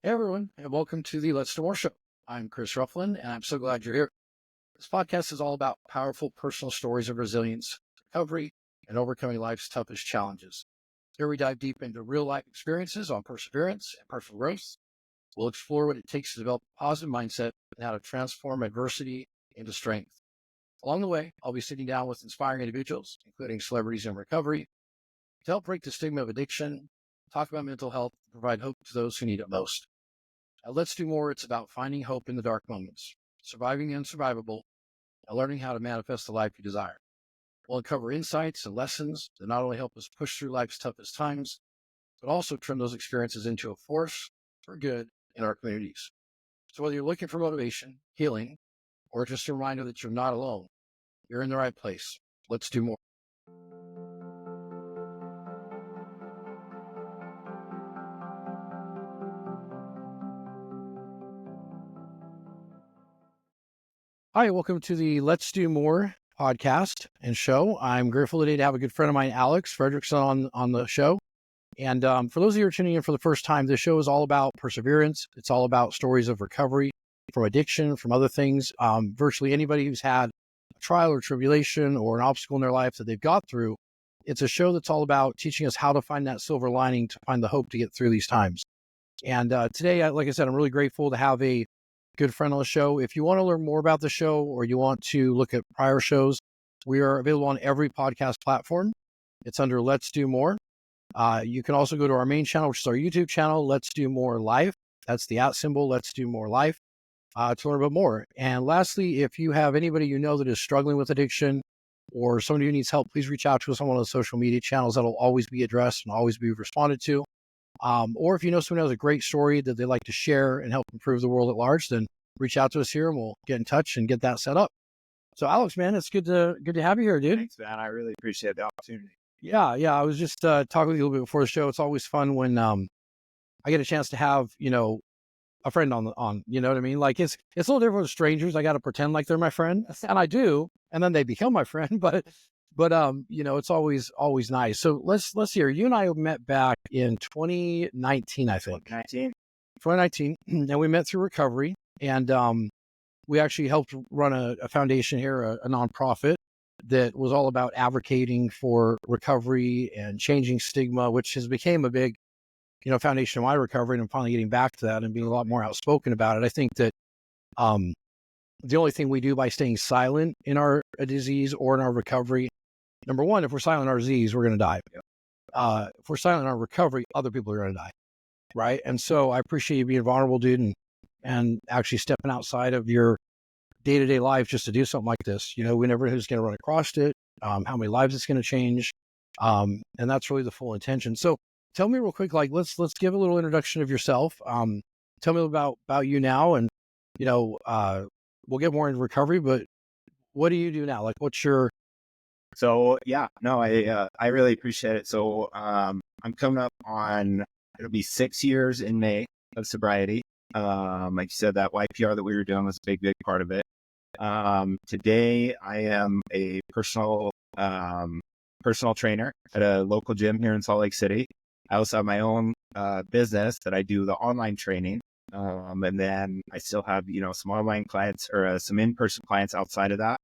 Hey everyone, and welcome to the Let's Do More show. I'm Chris Rufflin, and I'm so glad you're here. This podcast is all about powerful personal stories of resilience, recovery, and overcoming life's toughest challenges. Here we dive deep into real life experiences on perseverance and personal growth. We'll explore what it takes to develop a positive mindset and how to transform adversity into strength. Along the way, I'll be sitting down with inspiring individuals, including celebrities in recovery, to help break the stigma of addiction, talk about mental health, and provide hope to those who need it most. Let's Do More. It's about finding hope in the dark moments, surviving the unsurvivable, and learning how to manifest the life you desire. We'll uncover insights and lessons that not only help us push through life's toughest times, but also turn those experiences into a force for good in our communities. So whether you're looking for motivation, healing, or just a reminder that you're not alone, you're in the right place. Let's do more. Hi, welcome to the Let's Do More podcast and show. I'm grateful today to have a good friend of mine, Alex Fredrickson, on the show. And for those of you who are tuning in for the first time, this show is all about perseverance. It's all about stories of recovery from addiction, from other things. Virtually anybody who's had a trial or tribulation or an obstacle in their life that they've got through, it's a show that's all about teaching us how to find that silver lining, to find the hope to get through these times. And today, like I said, I'm really grateful to have a good friend on the show. If you want to learn more about the show or you want to look at prior shows, we are available on every podcast platform. It's under Let's Do More. You can also go to our main channel, which is our YouTube channel, Let's Do More Life. That's the @ symbol, Let's Do More Life, to learn about more. And lastly, if you have anybody you know that is struggling with addiction or somebody who needs help, please reach out to us on one of the social media channels. That'll always be addressed and always be responded to. Or if you know someone who has a great story that they'd like to share and help improve the world at large, then reach out to us here and we'll get in touch and get that set up. So Alex, man, it's good to have you here, dude. Thanks, man. I really appreciate the opportunity. Yeah. I was just talking with you a little bit before the show. It's always fun when I get a chance to have, a friend on, you know what I mean? Like it's a little different with strangers. I got to pretend like they're my friend, and I do, and then they become my friend, but it's always nice. So let's hear. You and I met back in 2019, I think. 2019, and we met through recovery, and we actually helped run a foundation here, a nonprofit that was all about advocating for recovery and changing stigma, which has become a big, foundation of my recovery. And I'm finally getting back to that and being a lot more outspoken about it. I think that the only thing we do by staying silent in our disease or in our recovery, number one, if we're silent in our disease, we're going to die. If we're silent in our recovery, other people are going to die. Right. And so I appreciate you being vulnerable, dude, and actually stepping outside of your day-to-day life just to do something like this. We never know who's going to run across it, how many lives it's going to change. And that's really the full intention. So tell me real quick, like, let's give a little introduction of yourself. Tell me about you now, and, we'll get more into recovery, but what do you do now? Like, what's your... So, yeah, no, I really appreciate it. So, I'm coming up on, it'll be 6 years in May of sobriety. Like you said, that YPR that we were doing was a big part of it. Today I am a personal trainer at a local gym here in Salt Lake City. I also have my own business that I do the online training. And then I still have, some online clients or some in-person clients outside of that.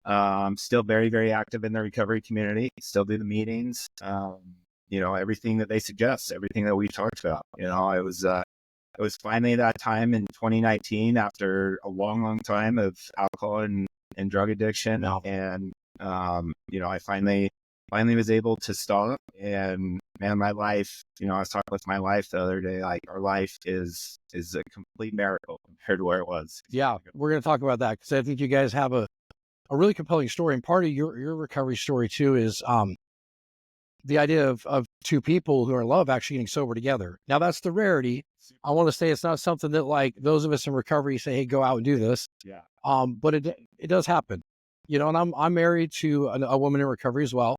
I'm still very, very active in the recovery community, still do the meetings, everything that they suggest, everything that we've talked about. It was finally that time in 2019 after a long time of alcohol and drug addiction. No. And, I finally was able to stop. And man, my life, I was talking with my wife the other day, like our life is a complete miracle compared to where it was. Yeah, we're going to talk about that because I think you guys have a really compelling story. And part of your recovery story too is the idea of two people who are in love actually getting sober together. Now that's the rarity. I want to say it's not something that like those of us in recovery say, hey, go out and do this. Yeah. But it does happen, and I'm married to a woman in recovery as well.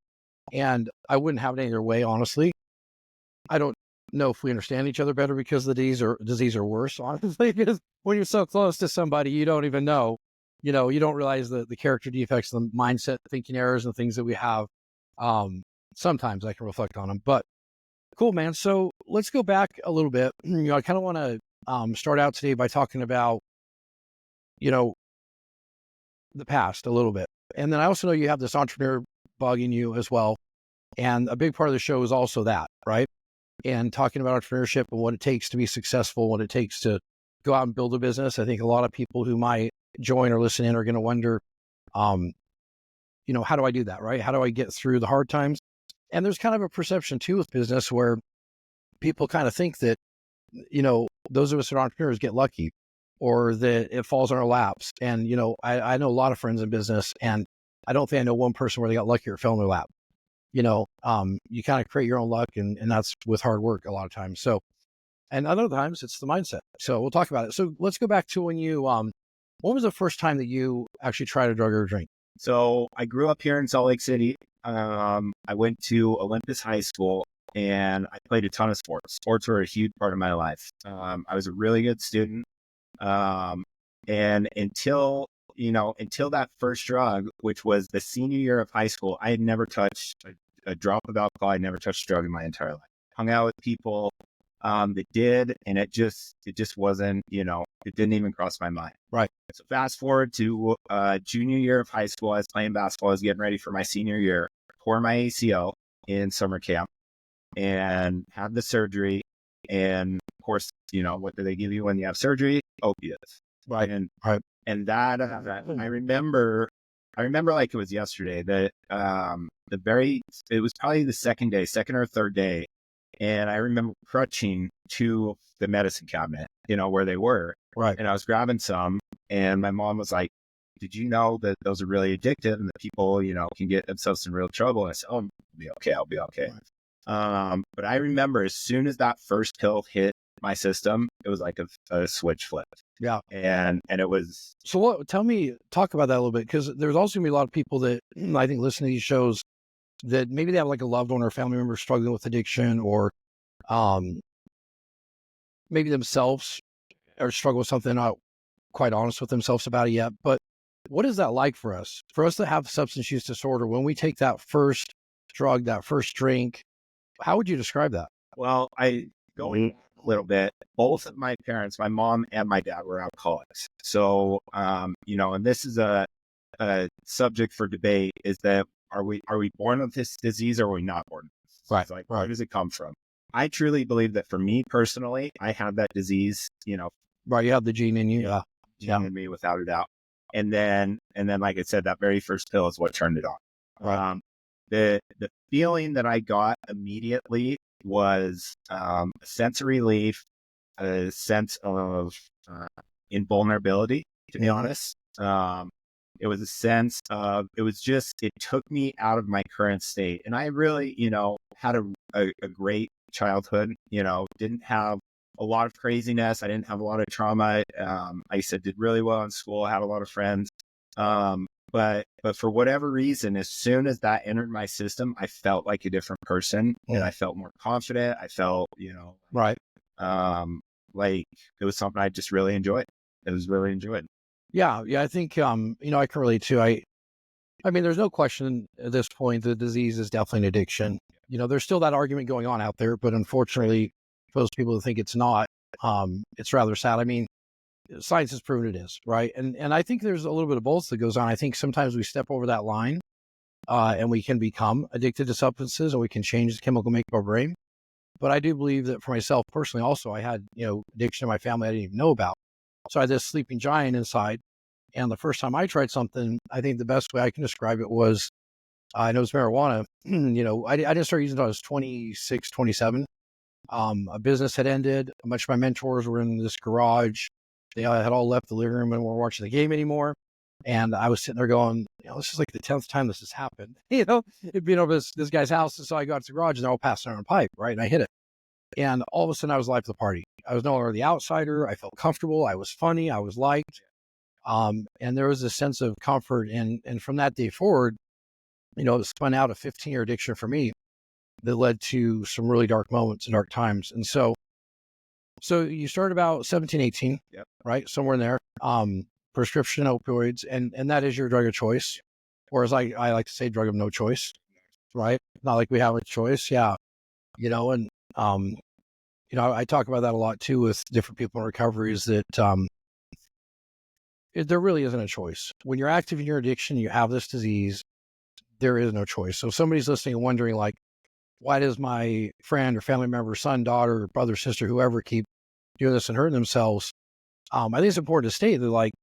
And I wouldn't have it any other way, honestly. I don't know if we understand each other better because the disease or worse, honestly, because when you're so close to somebody, you don't even know, you don't realize the character defects, the mindset, thinking errors and things that we have. Sometimes I can reflect on them, but cool, man. So let's go back a little bit. I kind of want to start out today by talking about, you know, the past a little bit. And then I also know you have this entrepreneur bug in you as well. And a big part of the show is also that, right? And talking about entrepreneurship and what it takes to be successful, what it takes to go out and build a business. I think a lot of people who might join or listen in are going to wonder, how do I do that, right? How do I get through the hard times? And there's kind of a perception too with business where people kind of think that, those of us that are entrepreneurs get lucky or that it falls on our laps. And, I know a lot of friends in business, and I don't think I know one person where they got lucky or fell in their lap. You kind of create your own luck, and that's with hard work a lot of times. So, and other times it's the mindset. So we'll talk about it. So let's go back to when when was the first time that you actually tried a drug or a drink? So I grew up here in Salt Lake City. I went to Olympus High School, and I played a ton of sports. Sports were a huge part of my life. I was a really good student. And until that first drug, which was the senior year of high school, I had never touched a drop of alcohol. I never touched a drug in my entire life. Hung out with people that did, and it just wasn't, it didn't even cross my mind. Right. So fast forward to junior year of high school. I was playing basketball. I was getting ready for my senior year. Tore my ACL in summer camp and had the surgery. And of course, what do they give you when you have surgery? Opiates. Right. And that I remember like it was yesterday that it was probably the second or third day. And I remember crutching to the medicine cabinet, where they were. Right. And I was grabbing some, and my mom was like, "Did you know that those are really addictive and that people, can get themselves in real trouble?" And I said, "Oh, I'll be okay." Right. But I remember as soon as that first pill hit my system, it was like a switch flipped. Yeah. And it was. So talk about that a little bit, because there's also going to be a lot of people that I think listen to these shows that maybe they have like a loved one or a family member struggling with addiction, or maybe themselves or struggle with something, not quite honest with themselves about it yet. But what is that like for us? For us to have substance use disorder, when we take that first drug, that first drink, how would you describe that? Well, going a little bit, both of my parents, my mom and my dad, were alcoholics. So, and this is a subject for debate, is that are we born with this disease, or are we not born with this disease? Right. Where does it come from? I truly believe that for me personally, I have that disease, Right. You have the gene in you. Gene in me, without a doubt. And then, like I said, that very first pill is what turned it on. Right. The feeling that I got immediately was a sense of relief, a sense of invulnerability, to be honest. It was a sense of, it took me out of my current state. And I really, had a great childhood, didn't have a lot of craziness. I didn't have a lot of trauma. I said, did really well in school. I had a lot of friends. But for whatever reason, as soon as that entered my system, I felt like a different person, and I felt more confident. I felt, right. Like it was something I just really enjoyed. It was really enjoyed. Yeah. I think, I can relate to, I mean, there's no question at this point, the disease is definitely an addiction. There's still that argument going on out there, but unfortunately, for those people who think it's not, it's rather sad. I mean, science has proven it is, right? And I think there's a little bit of both that goes on. I think sometimes we step over that line, and we can become addicted to substances, and we can change the chemical makeup of our brain. But I do believe that for myself personally, also, I had, addiction in my family I didn't even know about. So I had this sleeping giant inside. And the first time I tried something, I think the best way I can describe it was, I know it was marijuana. I didn't start using it until I was 26, 27. A business had ended. A bunch of my mentors were in this garage. They had all left the living room and weren't watching the game anymore. And I was sitting there going, this is like the 10th time this has happened. It'd been over this guy's house. And so I got to the garage and they're all passing around a pipe, right? And I hit it. And all of a sudden I was life of the party. I was no longer the outsider. I felt comfortable. I was funny. I was liked. And there was a sense of comfort. And from that day forward, it spun out a 15-year addiction for me that led to some really dark moments and dark times. And so you started about 17, 18, Yep. Right? Somewhere in there, prescription opioids, and that is your drug of choice. Or as I like to say, drug of no choice, right? Not like we have a choice. Yeah. And I talk about that a lot too with different people in recovery is that there really isn't a choice. When you're active in your addiction, you have this disease, there is no choice. So if somebody's listening and wondering, like, why does my friend or family member, son, daughter, brother, sister, whoever keep doing this and hurting themselves? I think it's important to state that, like,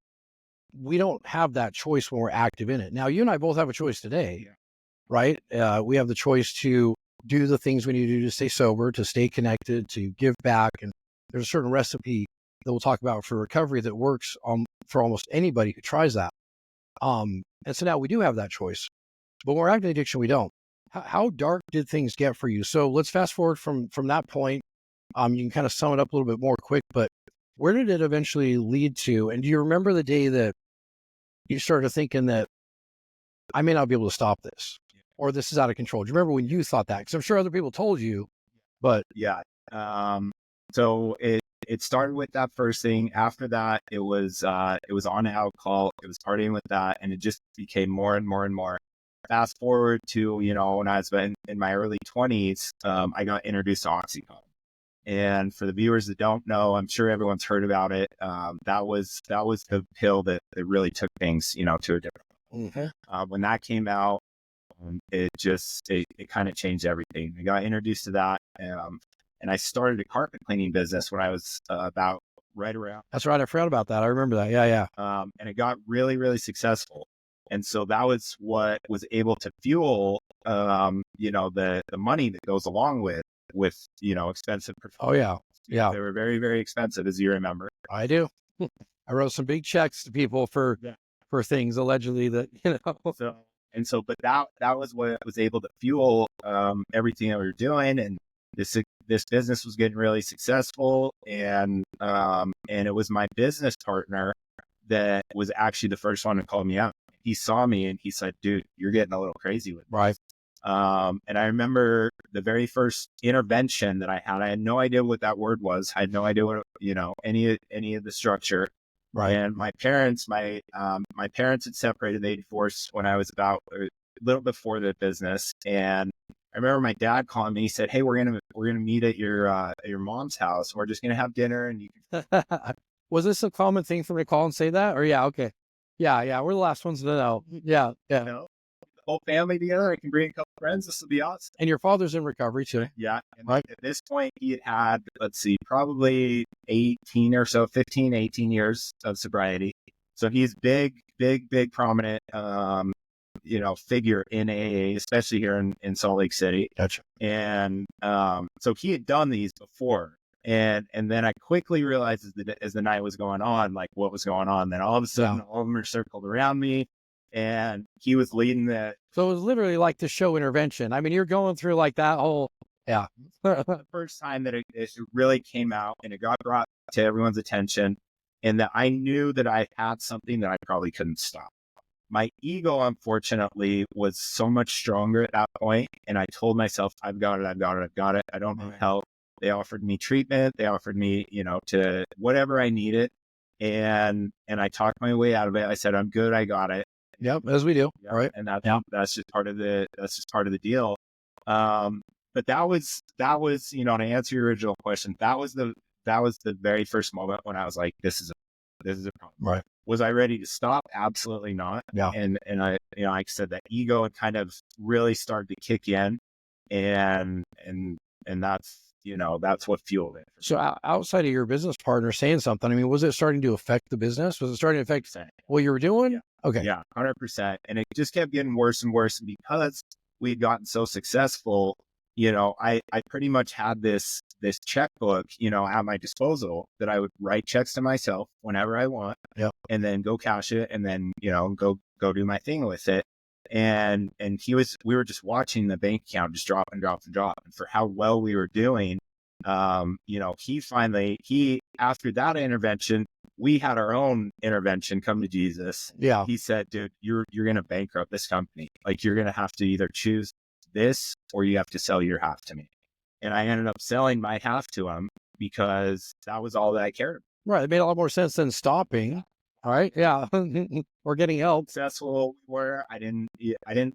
we don't have that choice when we're active in it. Now, you and I both have a choice today, right? We have the choice to do the things we need to do to stay sober, to stay connected, to give back. And there's a certain recipe that we'll talk about for recovery that works for almost anybody who tries that. And so now we do have that choice. But when we're active in addiction, we don't. How dark did things get for you? So let's fast forward from that point. You can kind of sum it up a little bit more quick, but where did it eventually lead to? And do you remember the day that you started thinking that I may not be able to stop this, or this is out of control? Do you remember when you thought that? Because I'm sure other people told you, but Yeah. So it started with that first thing. After that, it was on alcohol. It was partying with that, and it just became more and more and more. Fast forward to, when I was in my early 20s, I got introduced to Oxycontin. And for the viewers that don't know, I'm sure everyone's heard about it. That was the pill that really took things, to a different level. Mm-hmm. When that came out, it kind of changed everything. I got introduced to that, and I started a carpet cleaning business when I was about right around. That's right. I forgot about that. I remember that. Yeah. And it got really, really successful. And so that was what was able to fuel, the money that goes along with, expensive. Oh, yeah. Yeah. They were very, very expensive, as you remember. I do. I wrote some big checks to people for things allegedly that, But that was what was able to fuel everything that we were doing. And this business was getting really successful. And it was my business partner that was actually the first one to call me out. He saw me and he said, "Dude, you're getting a little crazy with this." Right. And I remember the very first intervention that I had no idea what that word was. I had no idea what, any of the structure. Right. And my parents had separated. They divorced when I was about a little before the business. And I remember my dad calling me. He said, "Hey, we're gonna meet at your mom's house. We're just gonna have dinner, and you can." Was this a common thing for me to call and say that? Or yeah, okay. Yeah. We're the last ones to know. Yeah. The whole family together. I can bring a couple friends. This will be awesome. And your father's in recovery too. Yeah. And right. At this point, he had, let's see, probably 18 or so, 15, 18 years of sobriety. So he's big, prominent, figure in AA, especially here in Salt Lake City. Gotcha. And so he had done these before. And then I quickly realized as the night was going on, like what was going on. Then all of a sudden, all of them are circled around me, and he was leading the. So it was literally like the show intervention. I mean, you're going through like that whole, the first time that it really came out and it got brought to everyone's attention, and that I knew that I had something that I probably couldn't stop. My ego, unfortunately, was so much stronger at that point, and I told myself, "I've got it. I don't need help." They offered me treatment. They offered me, to whatever I needed. And I talked my way out of it. I said, "I'm good. I got it." Yep. As we do. Yep. All right. And that's just part of the deal. But that was, to answer your original question, that was the very first moment when I was like, this is a problem. Right. Was I ready to stop? Absolutely not. Yeah. And I, like I said, that ego had kind of really started to kick in, and that's, that's what fueled it. So outside of your business partner saying something, I mean, was it starting to affect the business? Was it starting to affect what you were doing? Yeah. Okay. Yeah, 100%. And it just kept getting worse and worse. And because we had gotten so successful, I pretty much had this checkbook, at my disposal that I would write checks to myself whenever I want, and then go cash it, and then, go do my thing with it. And we were just watching the bank account just drop and drop and drop. And for how well we were doing, he after that intervention, we had our own intervention, Come to Jesus. Yeah. He said, "Dude, you're going to bankrupt this company. Like, you're going to have to either choose this or you have to sell your half to me." And I ended up selling my half to him because that was all that I cared about. Right. It made a lot more sense than stopping. All right. Yeah. Or getting help. Successful we were. I didn't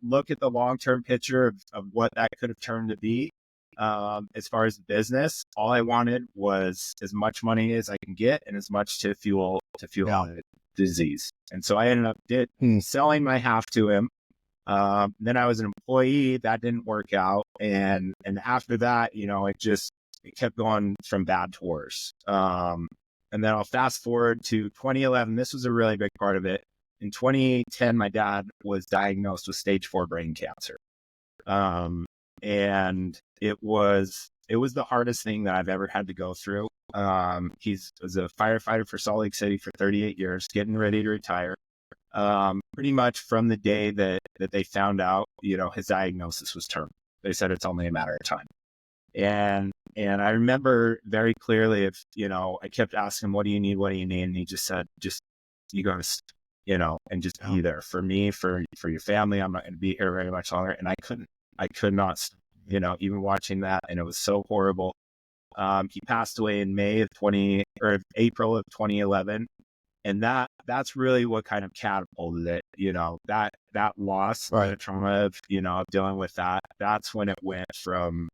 look at the long-term picture of what that could have turned to be. As far as business, all I wanted was as much money as I can get and as much to fuel the disease. And so I ended up selling my half to him. Then I was an employee. That didn't work out. And after that, it kept going from bad to worse. And then I'll fast forward to 2011. This was a really big part of it. In 2010, my dad was diagnosed with stage 4 brain cancer. And it was the hardest thing that I've ever had to go through. He was a firefighter for Salt Lake City for 38 years, getting ready to retire. Pretty much from the day that they found out, his diagnosis was terminal. They said it's only a matter of time. And I remember very clearly, I kept asking him, what do you need? What do you need? And he just said, you guys, and just be there for me, for your family. I'm not going to be here very much longer. And I could not, even watching that. And it was so horrible. He passed away in April of 2011. And that's really what kind of catapulted it, that loss, right. The trauma of, of dealing with that. That's when it went from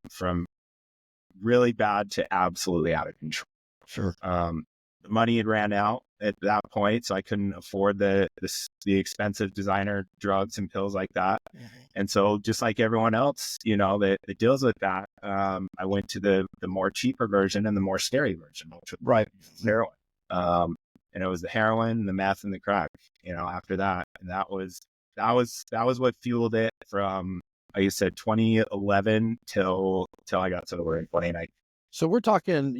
really bad to absolutely out of control. Sure. The money had ran out at that point, so I couldn't afford the expensive designer drugs and pills like that. Mm-hmm. And so just like everyone else, that deals with that, I went to the more cheaper version and the more scary version, which was heroin. And it was the heroin, the meth, and the crack, after that. And that was what fueled it from, like you said, 2011 till I got sober in 2019. So we're talking,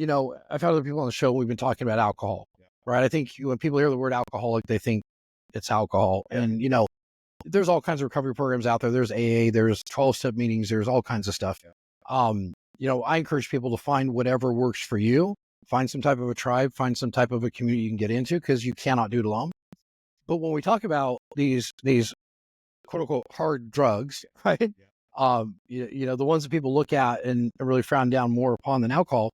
I've had other people on the show, we've been talking about alcohol, right? I think when people hear the word alcoholic, they think it's alcohol. Yeah. And, there's all kinds of recovery programs out there. There's AA, there's 12-step meetings, there's all kinds of stuff. Yeah. I encourage people to find whatever works for you. Find some type of a tribe, find some type of a community you can get into, because you cannot do it alone. But when we talk about these quote unquote hard drugs, right? Yeah. The ones that people look at and really frown down more upon than alcohol,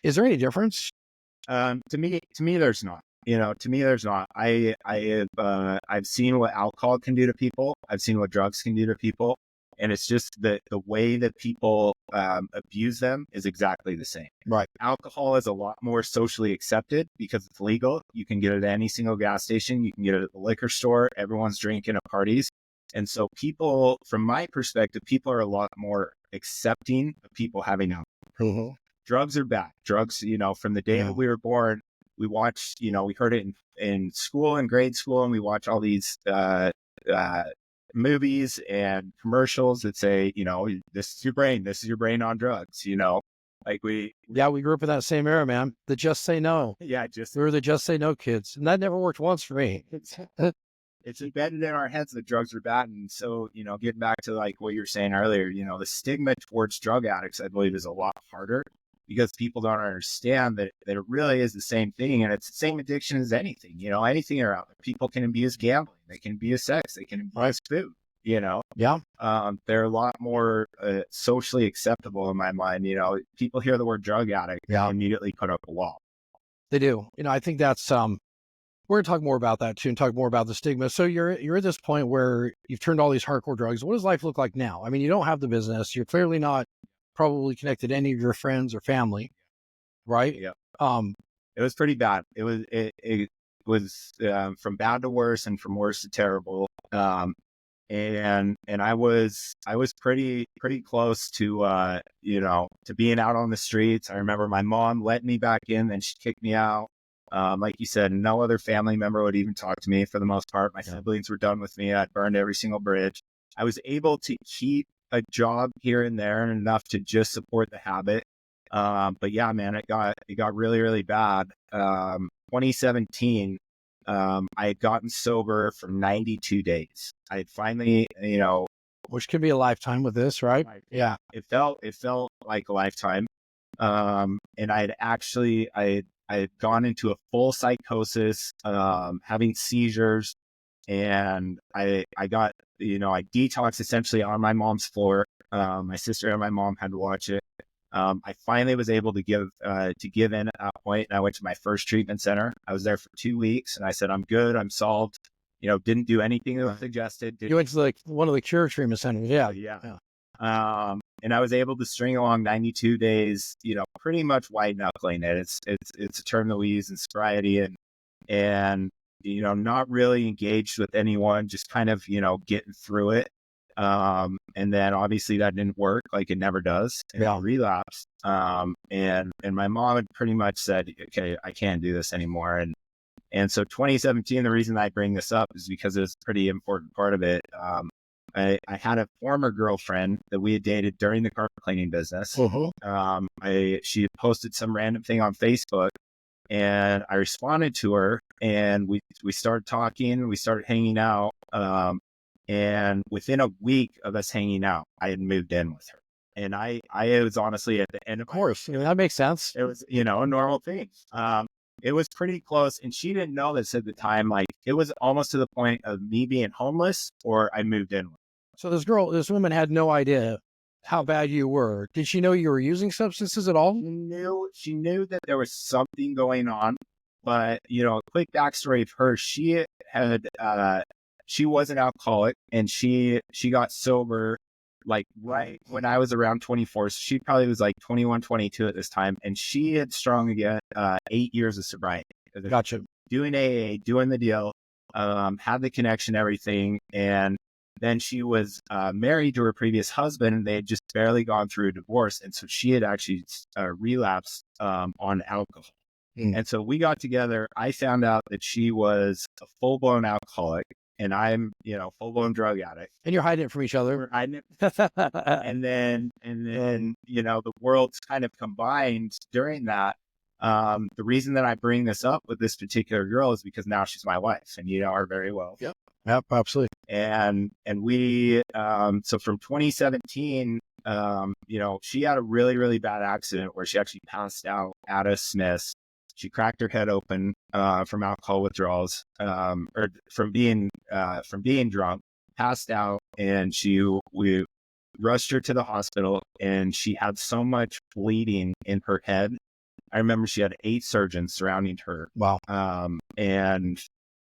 is there any difference? To me, there's not. To me, there's not. I've seen what alcohol can do to people. I've seen what drugs can do to people. And it's just the way that people abuse them is exactly the same. Right. Alcohol is a lot more socially accepted because it's legal. You can get it at any single gas station. You can get it at the liquor store. Everyone's drinking at parties. And so people, from my perspective, people are a lot more accepting of people having alcohol. Mm-hmm. Drugs are bad. Drugs, from the day that we were born, we watched, we heard it in school, in grade school, and we watch all these movies and commercials that say, this is your brain on drugs, like we grew up in that same era, man. The just say no. Yeah. We were the just say no kids. And that never worked once for me. It's embedded in our heads that drugs are bad. And so, getting back to like what you were saying earlier, the stigma towards drug addicts, I believe, is a lot harder because people don't understand that it really is the same thing. And it's the same addiction as anything, anything around there. People can abuse gambling. They can abuse sex. They can abuse food, Yeah. They're a lot more socially acceptable in my mind. People hear the word drug addict, they immediately put up a wall. They do. I think that's, we're going to talk more about that too and talk more about the stigma. So you're at this point where you've turned all these hardcore drugs. What does life look like now? I mean, you don't have the business. You're clearly not probably connected to any of your friends or family, right? Yeah. It was pretty bad. It was from bad to worse and from worse to terrible. And I was pretty close to to being out on the streets. I remember my mom let me back in, then she kicked me out. Like you said, no other family member would even talk to me for the most part. My siblings were done with me. I'd burned every single bridge. I was able to keep a job here and there and enough to just support the habit. But yeah, man, it got really, really bad. 2017, I had gotten sober for 92 days. I had finally, which could be a lifetime with this, right? Yeah. It felt like a lifetime. And I had gone into a full psychosis, having seizures, and I got, I detoxed essentially on my mom's floor. My sister and my mom had to watch it. I finally was able to give in at that point, and I went to my first treatment center. I was there for 2 weeks, and I said, I'm good, I'm solved. Didn't do anything that was suggested. You went to one of the cure treatment centers. Yeah. And I was able to string along 92 days, pretty much white knuckling it. It's a term that we use in sobriety, and not really engaged with anyone, just kind of, getting through it. And then obviously that didn't work, like it never does. And I relapsed. And my mom had pretty much said, okay, I can't do this anymore. And so 2017, the reason I bring this up is because it's a pretty important part of it. I had a former girlfriend that we had dated during the carpet cleaning business. She had posted some random thing on Facebook, and I responded to her, and we started talking, we started hanging out. And within a week of us hanging out, I had moved in with her. And I was honestly at the end of course. That makes sense. It was, a normal thing. It was pretty close, and she didn't know this at the time. Like, it was almost to the point of me being homeless or I moved in with her. So this woman had no idea how bad you were. Did she know you were using substances at all? She knew that there was something going on, but a quick backstory of her: she was an alcoholic, and she got sober like right when I was around 24. So she probably was like 21, 22 at this time, and she had strung again 8 years of sobriety. Gotcha. Doing AA, doing the deal, had the connection, everything, and then she was married to her previous husband, and they had just barely gone through a divorce. And so she had actually relapsed on alcohol. And so we got together. I found out that she was a full-blown alcoholic, and I'm, full-blown drug addict. And you're hiding it from each other. We're hiding it. and then, the worlds kind of combined during that. The reason that I bring this up with this particular girl is because now she's my wife, and you know her very well. Yep, absolutely. And we, so from 2017, she had a really, really bad accident where she actually passed out at a Smith's. She cracked her head open, from alcohol withdrawals, or from being drunk, passed out, and we rushed her to the hospital, and she had so much bleeding in her head. I remember she had 8 surgeons surrounding her. Wow. And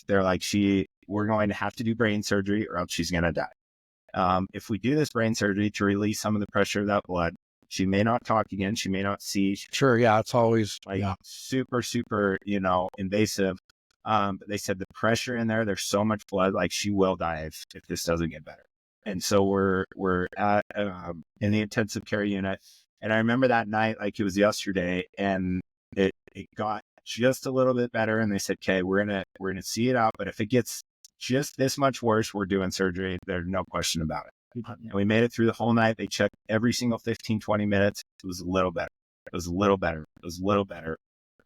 they're like, we're going to have to do brain surgery or else she's going to die. If we do this brain surgery to release some of the pressure of that blood, she may not talk again. She may not see. Sure. Yeah. It's always super, super, invasive. But they said the pressure in there's so much blood, like she will die if this doesn't get better. And so we're at, in the intensive care unit. And I remember that night, like it was yesterday, and it got just a little bit better. And they said, okay, we're going to see it out. But if it gets just this much worse, we're doing surgery. There's no question about it. And we made it through the whole night. They checked every single 15, 20 minutes. It was a little better. It was a little better. It was a little better.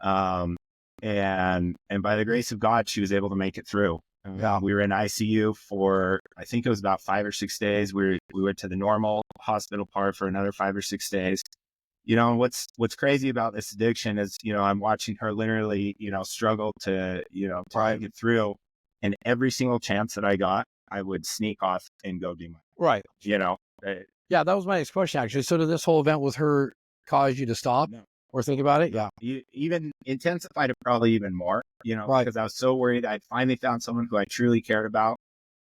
And by the grace of God, she was able to make it through. We were in ICU for, I think it was about 5 or 6 days. We went to the normal hospital part for another 5 or 6 days. What's crazy about this addiction is, I'm watching her literally, struggle to, try to get through. And every single chance that I got, I would sneak off and go do my, right. Yeah, that was my next question, actually. So did this whole event with her cause you to stop or think about it? Yeah. You even intensified it probably even more, because I was so worried. I finally found someone who I truly cared about,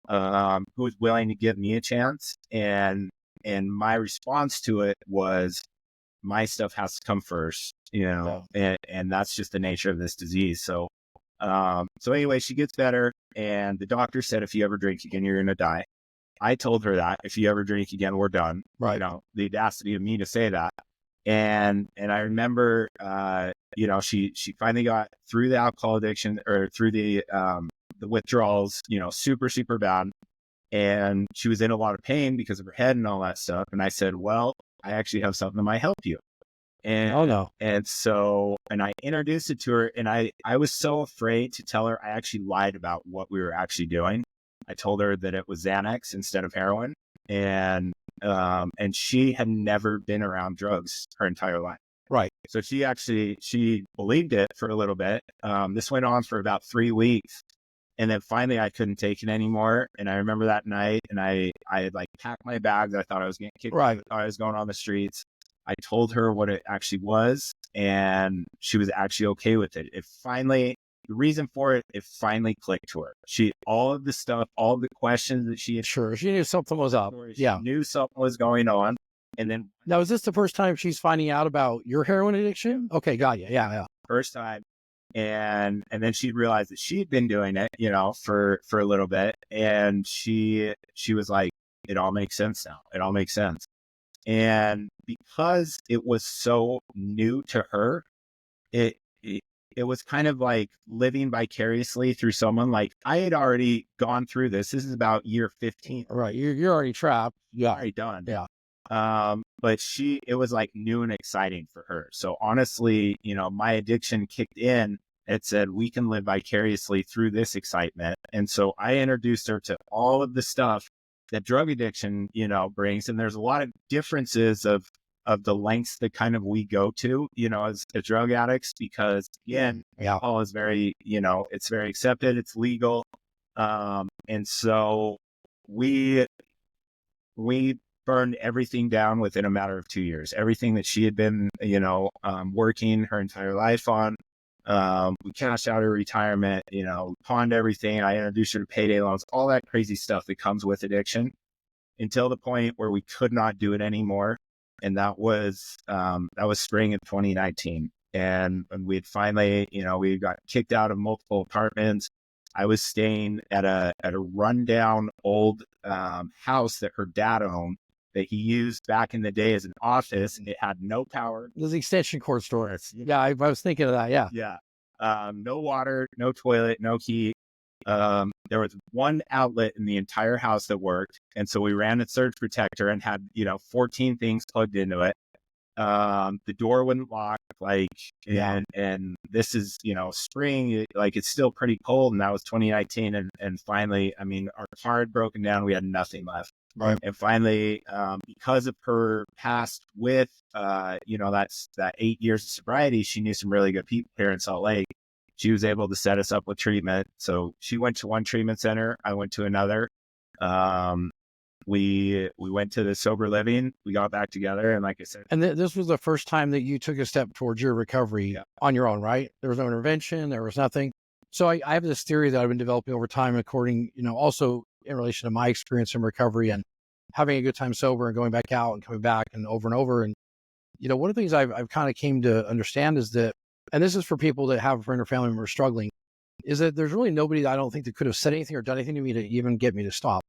who was willing to give me a chance. And my response to it was, my stuff has to come first, and that's just the nature of this disease. So anyway, she gets better, and the doctor said, if you ever drink again, you're going to die. I told her that if you ever drink again, we're done. Right. The audacity of me to say that. And I remember, she finally got through the alcohol addiction, or through the withdrawals, super, super bad. And she was in a lot of pain because of her head and all that stuff. And I said, well, I actually have something that might help you. And, and I introduced it to her, and I was so afraid to tell her. I actually lied about what we were actually doing. I told her that it was Xanax instead of heroin. And she had never been around drugs her entire life. Right. So she believed it for a little bit. This went on for about 3 weeks. And then finally I couldn't take it anymore. And I remember that night, and I had like packed my bags. I thought I was getting kicked out. I thought I was going on the streets. I told her what it actually was, and she was actually okay with it. It finally, the reason for it, it finally clicked to her. All of the stuff, all of the questions that she had, Sure. She knew something was up. she Yeah. knew something was going on. And then Now, is this the first time she's finding out about your heroin addiction? Okay, got you. Yeah, yeah. first time, and then she realized that she'd been doing it, for a little bit, and she was like, it all makes sense now. It all makes sense. And because it was so new to her, it was kind of like living vicariously through someone. Like, I had already gone through this. This is about year 15. Right. You're already trapped. Yeah. Already done. Yeah. But it was like new and exciting for her. So honestly, my addiction kicked in. It said, we can live vicariously through this excitement. And so I introduced her to all of the stuff that drug addiction, brings. And there's a lot of differences of the lengths that kind of we go to, as drug addicts, because again, alcohol is very, it's very accepted, it's legal. And so we burned everything down within a matter of 2 years. Everything that she had been, working her entire life on. We cashed out her retirement, pawned everything. I introduced her to payday loans, all that crazy stuff that comes with addiction, until the point where we could not do it anymore. And that was spring of 2019. And we had finally, we got kicked out of multiple apartments. I was staying at a rundown old house that her dad owned, that he used back in the day as an office, and it had no power. Those extension cord stores. Yeah, I was thinking of that. Yeah. Yeah. No water, no toilet, no heat. There was one outlet in the entire house that worked. And so we ran a surge protector and had, 14 things plugged into it. The door wouldn't lock, and this is, spring, it's still pretty cold. And that was 2019. And finally, our car had broken down. We had nothing left. Right. And finally, because of her past with, that's that 8 years of sobriety, she knew some really good people here in Salt Lake. She was able to set us up with treatment. So she went to one treatment center. I went to another. We went to the sober living. We got back together. And like I said, and this was the first time that you took a step towards your recovery on your own, right? There was no intervention. There was nothing. So I have this theory that I've been developing over time, according, also in relation to my experience in recovery and having a good time sober and going back out and coming back and over. And, one of the things I've kind of came to understand is that, and this is for people that have a friend or family member struggling, is that there's really nobody that I don't think that could have said anything or done anything to me to even get me to stop.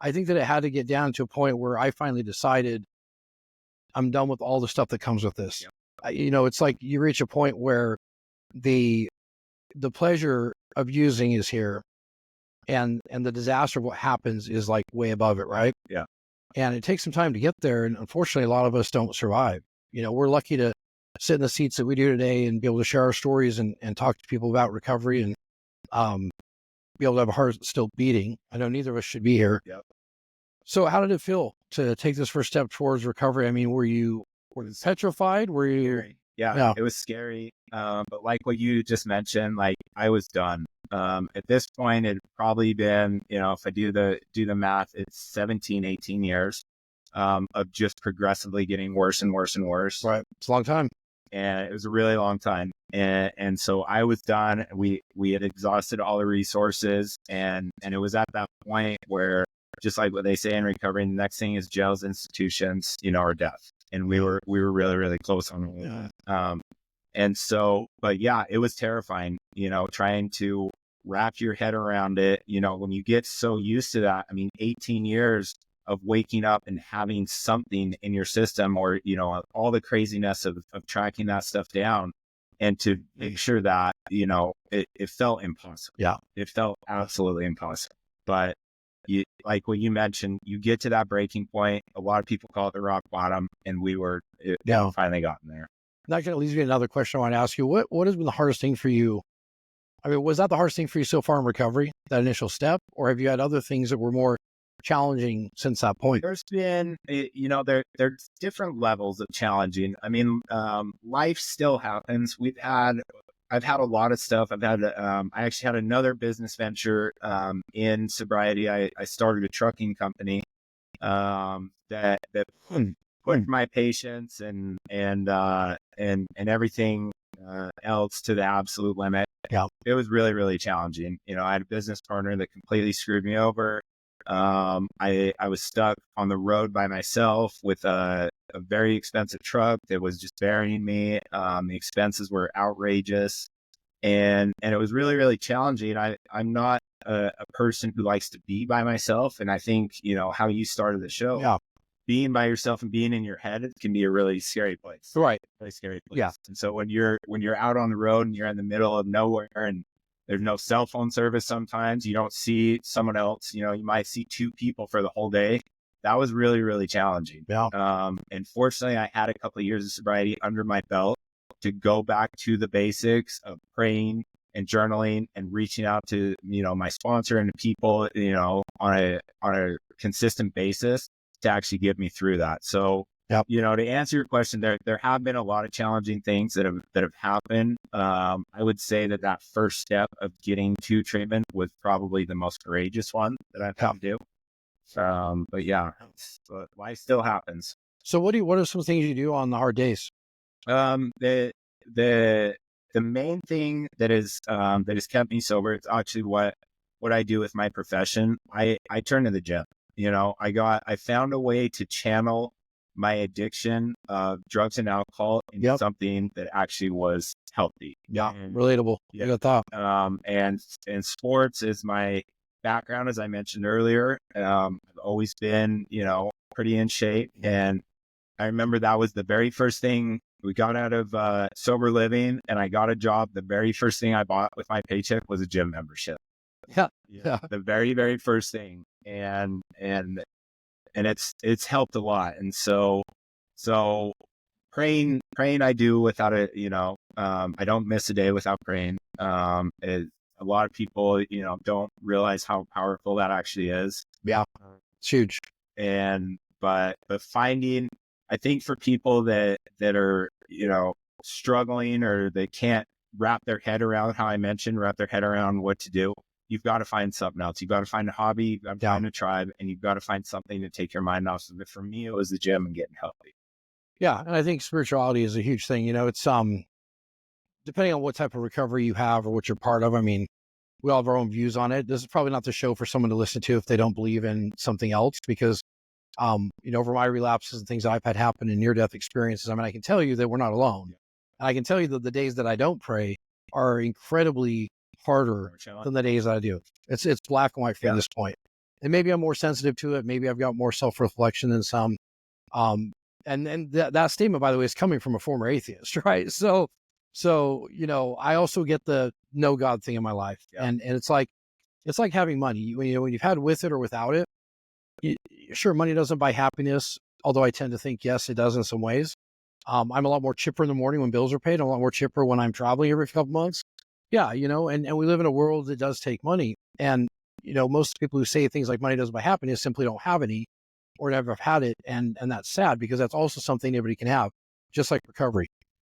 I think that it had to get down to a point where I finally decided I'm done with all the stuff that comes with this. Yep. It's like you reach a point where the pleasure of using is here, and the disaster of what happens is like way above it, right? Yeah. And it takes some time to get there. And unfortunately, a lot of us don't survive. We're lucky to sit in the seats that we do today and be able to share our stories and talk to people about recovery and be able to have a heart still beating. I know neither of us should be here. Yep. So how did it feel to take this first step towards recovery? Were you petrified? Were you? Yeah, it was scary. But like what you just mentioned, I was done. At this point, it'd probably been, if I do the math, it's 17, 18 years of just progressively getting worse and worse and worse. Right. It's a long time. And it was a really long time. And so I was done. We had exhausted all the resources, and it was at that point where, just like what they say in recovery, the next thing is jails, institutions, or death. And we were really, really close on it. Yeah. And so, but yeah, it was terrifying, trying to wrap your head around it. When you get so used to that, 18 years of waking up and having something in your system, or, all the craziness of tracking that stuff down, and to make sure that, it felt impossible. Yeah. It felt absolutely impossible. But like what you mentioned, you get to that breaking point. A lot of people call it the rock bottom, and we finally gotten there. That kind of leads me to another question I want to ask you. What has been the hardest thing for you? Was that the hardest thing for you so far in recovery, that initial step, or have you had other things that were more challenging since that point? There's been, there's different levels of challenging. Life still happens. I've had a lot of stuff. I actually had another business venture in sobriety. I started a trucking company that put my patience and everything else to the absolute limit. Yeah. It was really, really challenging. I had a business partner that completely screwed me over. I was stuck on the road by myself with a very expensive truck that was just burying me. The expenses were outrageous, and it was really, really challenging. I'm not a person who likes to be by myself, and I think how you started the show. Yeah. Being by yourself and being in your head, it can be a really scary place. Right. Really scary place. Yeah. And so when you're out on the road and you're in the middle of nowhere and there's no cell phone service, sometimes you don't see someone else. You might see two people for the whole day. That was really, really challenging. Yeah. And fortunately, I had a couple of years of sobriety under my belt to go back to the basics of praying and journaling and reaching out to my sponsor and the people on a consistent basis to actually get me through that. So, Yep. To answer your question, there have been a lot of challenging things that have happened. I would say that first step of getting to treatment was probably the most courageous one that I've had to do. But yeah, life still happens. So what are some things you do on the hard days? The main thing that has kept me sober, it's actually what I do with my profession. I turn to the gym. I found a way to channel my addiction of drugs and alcohol into something that actually was healthy. Yeah. Relatable. Yeah. You got that. And sports is my background, as I mentioned earlier. I've always been, pretty in shape. And I remember that was the very first thing we got out of sober living, and I got a job. The very first thing I bought with my paycheck was a gym membership. Yeah. The very, very first thing. And it's helped a lot. And so praying I do without it, I don't miss a day without praying. A lot of people, don't realize how powerful that actually is. Yeah. It's huge. But finding, I think for people that are, struggling or they can't wrap their head around, how I mentioned, wrap their head around what to do, you've got to find something else. You've got to find a hobby, you've got to find a tribe, and you've got to find something to take your mind off of it. For me, it was the gym and getting healthy. Yeah. And I think spirituality is a huge thing. It's, depending on what type of recovery you have or what you're part of. I mean, we all have our own views on it. This is probably not the show for someone to listen to if they don't believe in something else, because, over my relapses and things I've had happen in near-death experiences, I mean, I can tell you that we're not alone. And I can tell you that the days that I don't pray are incredibly harder than the days that I do. It's black and white from this point. And maybe I'm more sensitive to it. Maybe I've got more self-reflection than some. And that statement, by the way, is coming from a former atheist, right? So, I also get the no God thing in my life. And it's like having money. When you've had with it or without it, sure, money doesn't buy happiness, although I tend to think, yes, it does in some ways. I'm a lot more chipper in the morning when bills are paid. I'm a lot more chipper when I'm traveling every couple months. Yeah, and we live in a world that does take money. And, most people who say things like money doesn't buy happiness simply don't have any or never have had it. And that's sad, because that's also something everybody can have, just like recovery.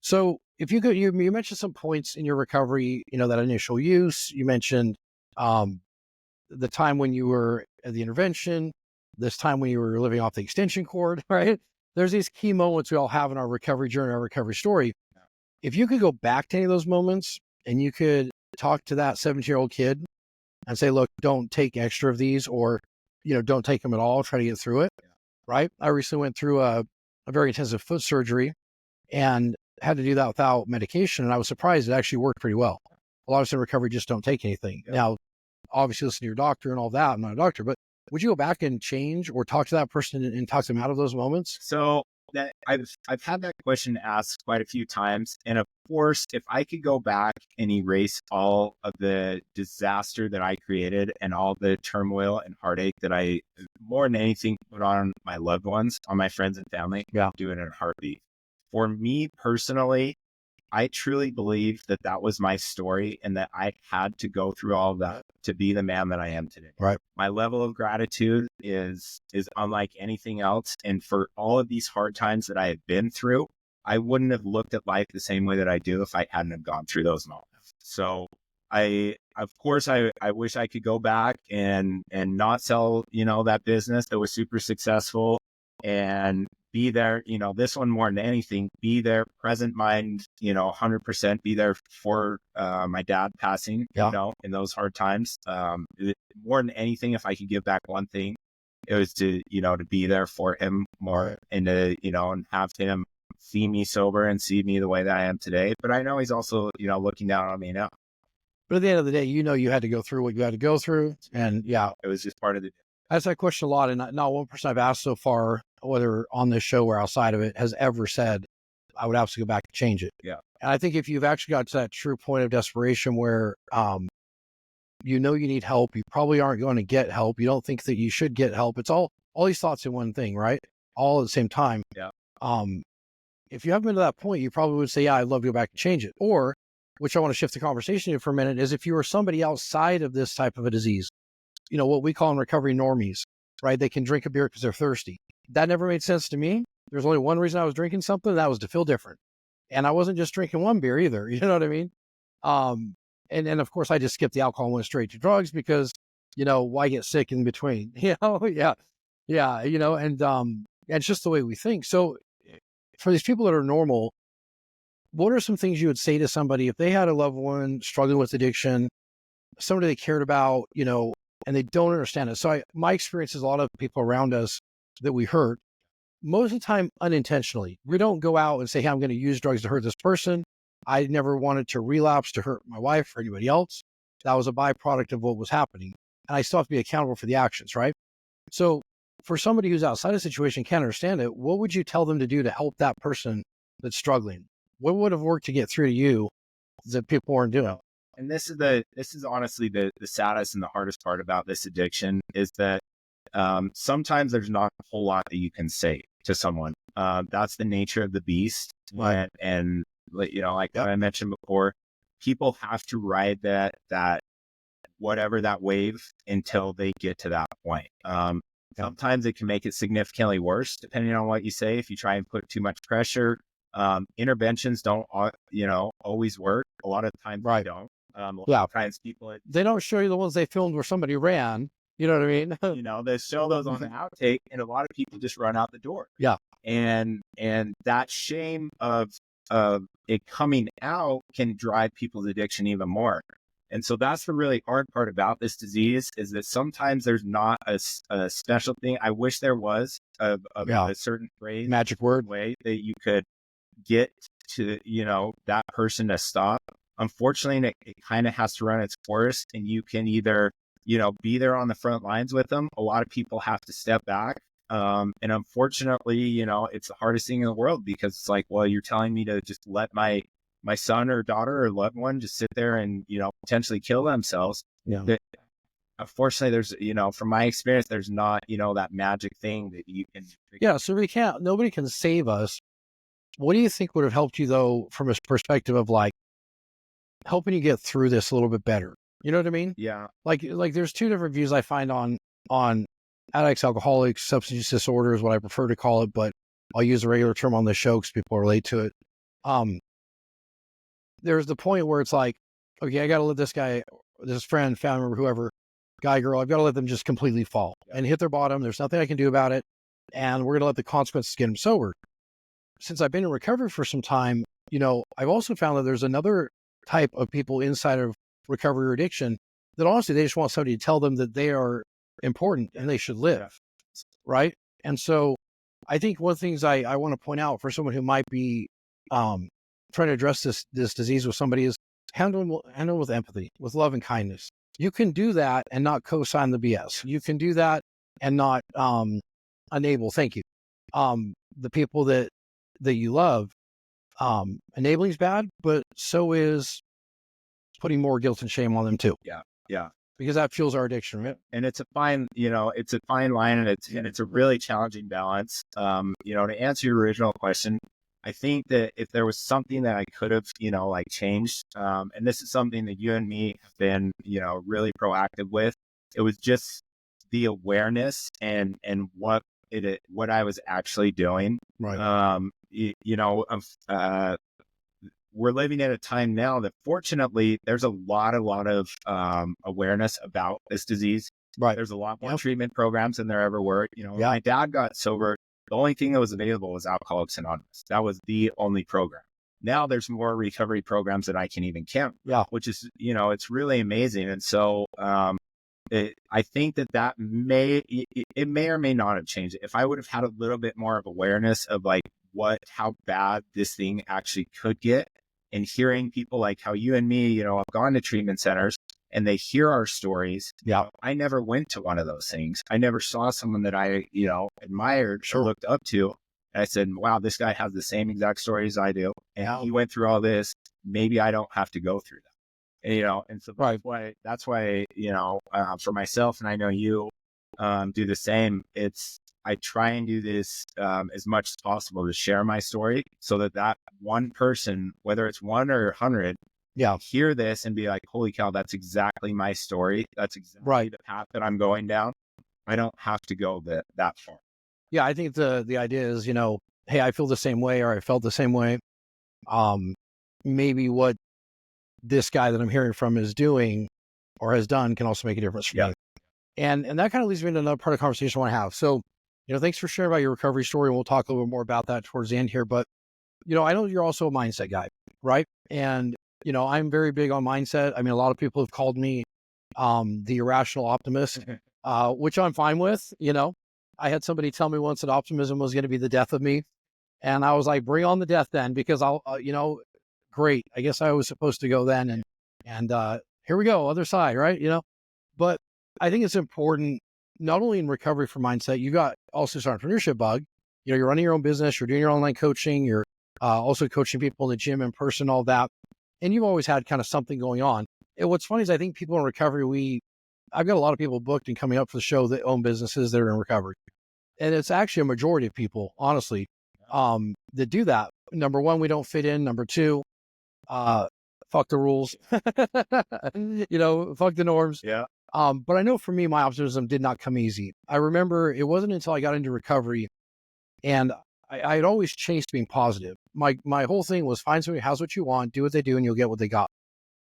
So if you could, you mentioned some points in your recovery, that initial use, you mentioned the time when you were at the intervention, this time when you were living off the extension cord, right? There's these key moments we all have in our recovery journey, our recovery story. If you could go back to any of those moments and you could talk to that 17-year-old kid and say, look, don't take extra of these, or, don't take them at all, try to get through it. Right. I recently went through a very intensive foot surgery and had to do that without medication. And I was surprised it actually worked pretty well. A lot of us in recovery just don't take anything. Now, obviously listen to your doctor and all that. I'm not a doctor, but would you go back and change or talk to that person and talk them out of those moments? So that I've had that question asked quite a few times. And of course, if I could go back and erase all of the disaster that I created and all the turmoil and heartache that I, more than anything, put on my loved ones, on my friends and family, do it in a heartbeat. For me personally, I truly believe that was my story and that I had to go through all of that to be the man that I am today. Right. My level of gratitude is unlike anything else. And for all of these hard times that I have been through, I wouldn't have looked at life the same way that I do if I hadn't have gone through those moments. So of course, I wish I could go back and not sell, that business that was super successful and be there, this one more than anything, be there, present mind, 100%, be there for my dad passing, in those hard times. More than anything, if I could give back one thing, it was to, to be there for him more, and to, and have him see me sober and see me the way that I am today. But I know he's also, looking down on me now. But at the end of the day, you had to go through what you had to go through. And yeah, it was just part of the. I ask that question a lot, and not one person I've asked so far, whether on this show or outside of it, has ever said, I would absolutely go back and change it. Yeah. And I think if you've actually got to that true point of desperation where, you need help, you probably aren't going to get help. You don't think that you should get help. It's all these thoughts in one thing, right? All at the same time. Yeah. If you haven't been to that point, you probably would say, yeah, I'd love to go back and change it. Or, which I want to shift the conversation to for a minute, is if you were somebody outside of this type of a disease, what we call in recovery normies, right? They can drink a beer because they're thirsty. That never made sense to me. There's only one reason I was drinking something, and that was to feel different. And I wasn't just drinking one beer either. You know what I mean? And of course I just skipped the alcohol and went straight to drugs because, why get sick in between? Yeah. And it's just the way we think. So for these people that are normal, what are some things you would say to somebody if they had a loved one struggling with addiction, somebody they cared about, and they don't understand it? So my experience is a lot of people around us that we hurt, most of the time unintentionally. We don't go out and say, hey, I'm going to use drugs to hurt this person. I never wanted to relapse to hurt my wife or anybody else. That was a byproduct of what was happening. And I still have to be accountable for the actions, right? So for somebody who's outside of the situation, can't understand it, what would you tell them to do to help that person that's struggling? What would have worked to get through to you that people weren't doing? And this is honestly the saddest and the hardest part about this addiction is that sometimes there's not a whole lot that you can say to someone. That's the nature of the beast. Right. And like I mentioned before, people have to ride that whatever that wave until they get to that point. Sometimes it can make it significantly worse depending on what you say. If you try and put too much pressure, interventions don't always work. A lot of times they don't. A lot of times people they don't show you the ones they filmed where somebody ran. You know what I mean? They show those on the outtake, and a lot of people just run out the door. Yeah. And that shame of it coming out can drive people's addiction even more. And so that's the really hard part about this disease, is that sometimes there's not a special thing. I wish there was a certain phrase, magic word, way that you could get to, that person to stop. Unfortunately, it kind of has to run its course, and you can either, be there on the front lines with them. A lot of people have to step back. And unfortunately, it's the hardest thing in the world, because it's like, well, you're telling me to just let my son or daughter or loved one just sit there and, potentially kill themselves. Yeah. Unfortunately, there's, from my experience, there's not, that magic thing that you can. Yeah. So nobody can save us. What do you think would have helped you, though, from a perspective of like helping you get through this a little bit better? You know what I mean? Yeah. Like there's two different views I find on addicts, alcoholics, substance disorder is what I prefer to call it, but I'll use a regular term on this show because people relate to it. There's the point where it's like, okay, I got to let this guy, this friend, family member, whoever, guy, girl, I've got to let them just completely fall and hit their bottom. There's nothing I can do about it. And we're going to let the consequences get them sober. Since I've been in recovery for some time, I've also found that there's another type of people inside of recovery or addiction that honestly, they just want somebody to tell them that they are important and they should live. Right. And so I think one of the things I want to point out for someone who might be trying to address this disease with somebody is handle with empathy, with love and kindness. You can do that and not co-sign the BS. You can do that and not enable. Thank you. The people that you love. Enabling is bad, but so is putting more guilt and shame on them too. Yeah. Because that fuels our addiction, right? And it's a fine line, and it's a really challenging balance. To answer your original question, I think that if there was something that I could have, changed, and this is something that you and me have been, really proactive with, it was just the awareness and what I was actually doing. Right. We're living at a time now that fortunately there's a lot of awareness about this disease. Right. There's a lot more treatment programs than there ever were. My dad got sober The only thing that was available was Alcoholics Anonymous. That was the only program. Now there's more recovery programs than I can even count. Yeah. Which is, it's really amazing. And so, I think that it may or may not have changed. If I would have had a little bit more of awareness of like how bad this thing actually could get, and hearing people like how you and me, have gone to treatment centers and they hear our stories. Yeah. I never went to one of those things. I never saw someone that I, admired or looked up to. And I said, wow, this guy has the same exact story as I do. And he went through all this. Maybe I don't have to go through that. And so that's why, for myself, and I know you do the same. I try and do this as much as possible to share my story so that one person, whether it's 1 or 100, hear this and be like, holy cow, that's exactly my story. That's exactly the path that I'm going down. I don't have to go that far. Yeah, I think the idea is, hey, I feel the same way, or I felt the same way. Maybe what this guy that I'm hearing from is doing or has done can also make a difference for me. And that kind of leads me into another part of the conversation I want to have. So, thanks for sharing about your recovery story. And we'll talk a little bit more about that towards the end here. But, I know you're also a mindset guy, right? And, I'm very big on mindset. I mean, a lot of people have called me the irrational optimist, which I'm fine with. I had somebody tell me once that optimism was going to be the death of me. And I was like, bring on the death then, because I'll, great. I guess I was supposed to go then. And here we go, other side, right? But I think it's important, not only in recovery for mindset, you got also this entrepreneurship bug. You're running your own business, you're doing your online coaching, you're also coaching people in the gym in person, all that. And you've always had kind of something going on. And what's funny is I think people in recovery, I've got a lot of people booked and coming up for the show that own businesses that are in recovery. And it's actually a majority of people, honestly, that do that. Number one, we don't fit in. Number two, fuck the rules, fuck the norms. Yeah. But I know for me, my optimism did not come easy. I remember it wasn't until I got into recovery, and I had always chased being positive. My whole thing was find somebody who has what you want, do what they do, and you'll get what they got.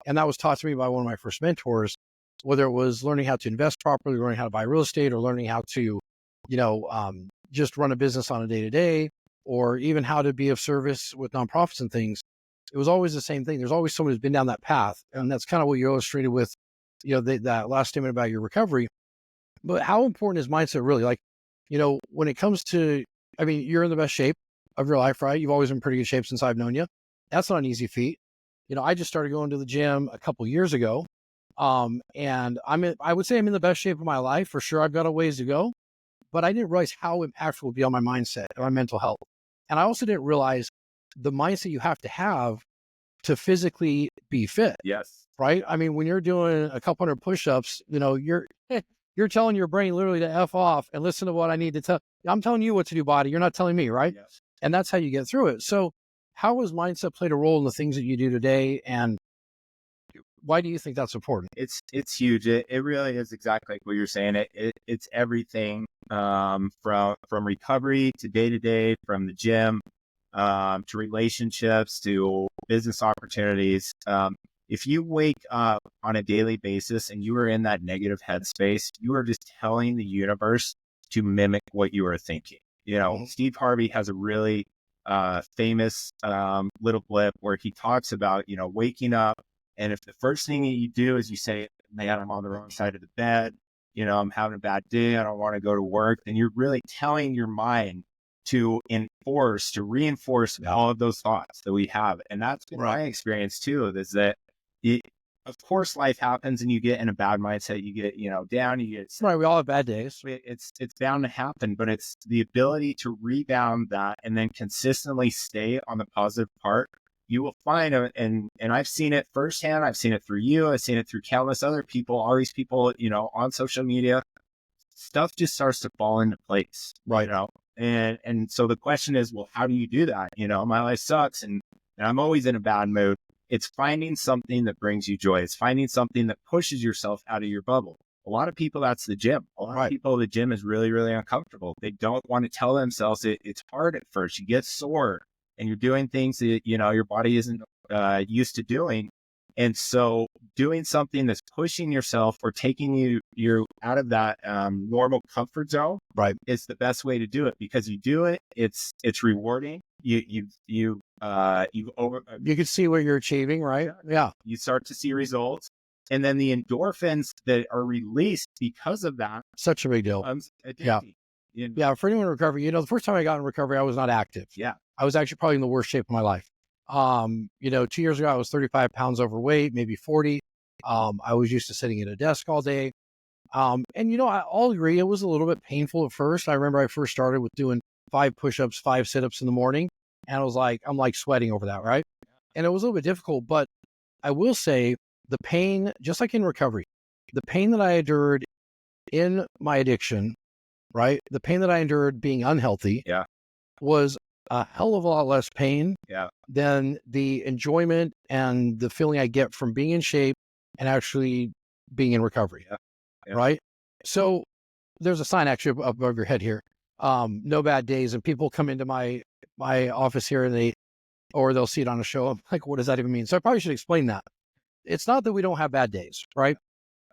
And that was taught to me by one of my first mentors, whether it was learning how to invest properly, learning how to buy real estate, or learning how to, just run a business on a day-to-day, or even how to be of service with nonprofits and things. It was always the same thing. There's always someone who's been down that path. And that's kind of what you illustrated with, that last statement about your recovery. But how important is mindset really? Like, when it comes to, you're in the best shape of your life, right? You've always been in pretty good shape since I've known you. That's not an easy feat. I just started going to the gym a couple years ago. And I would say I'm in the best shape of my life. For sure, I've got a ways to go, but I didn't realize how impactful it would be on my mindset and my mental health. And I also didn't realize the mindset you have to physically be fit. Yes. Right. When you're doing a couple hundred push-ups, you're telling your brain literally to F off and listen to what I need to tell. I'm telling you what to do, body. You're not telling me, right? Yes. And that's how you get through it. So how has mindset played a role in the things that you do today? And why do you think that's important? It's huge. It really is exactly like what you're saying. It's everything from recovery to day-to-day, from the gym to relationships to business opportunities. If you wake up on a daily basis and you are in that negative headspace, you are just telling the universe to mimic what you are thinking. Steve Harvey has a really famous little blip where he talks about, waking up. And if the first thing that you do is you say, man, I'm on the wrong side of the bed, I'm having a bad day, I don't want to go to work, then you're really telling your mind to reinforce all of those thoughts that we have. And that's been my experience too, is that of course life happens and you get in a bad mindset, you get, down, you get right. We all have bad days. It's bound to happen, but it's the ability to rebound that and then consistently stay on the positive part. You will find, and I've seen it firsthand. I've seen it through you. I've seen it through countless other people, all these people, on social media. Stuff just starts to fall into place, right? And so the question is, well, how do you do that? My life sucks and I'm always in a bad mood. It's finding something that brings you joy. It's finding something that pushes yourself out of your bubble. A lot of people, that's the gym. A lot of people, the gym is really, really uncomfortable. They don't want to tell themselves it's hard at first. You get sore and you're doing things that, your body isn't used to doing. And so doing something that's pushing yourself or taking you out of that normal comfort zone, Right. is the best way to do it, because you do it, it's rewarding. You've over You can see what you're achieving, right? Yeah. you start to see results, and then the endorphins that are released because of that Such a big deal. becomes Yeah. addicting. You know? Yeah. For anyone in recovery, the first time I got in recovery, I was not active. Yeah. I was actually probably in the worst shape of my life. 2 years ago, I was 35 pounds overweight, maybe 40. I was used to sitting at a desk all day. I'll agree, it was a little bit painful at first. I remember I first started with doing 5 push-ups, 5 sit-ups in the morning. And I was like, I'm like sweating over that, right? And it was a little bit difficult, but I will say the pain, just like in recovery, the pain that I endured in my addiction, right? The pain that I endured being unhealthy Yeah. was a hell of a lot less pain Yeah. than the enjoyment and the feeling I get from being in shape and actually being in recovery. Yeah. Yeah. Right. So there's a sign actually up above your head here. No bad days. And people come into my office here and they'll see it on a show. I'm like, what does that even mean? So I probably should explain that. It's not that we don't have bad days, right?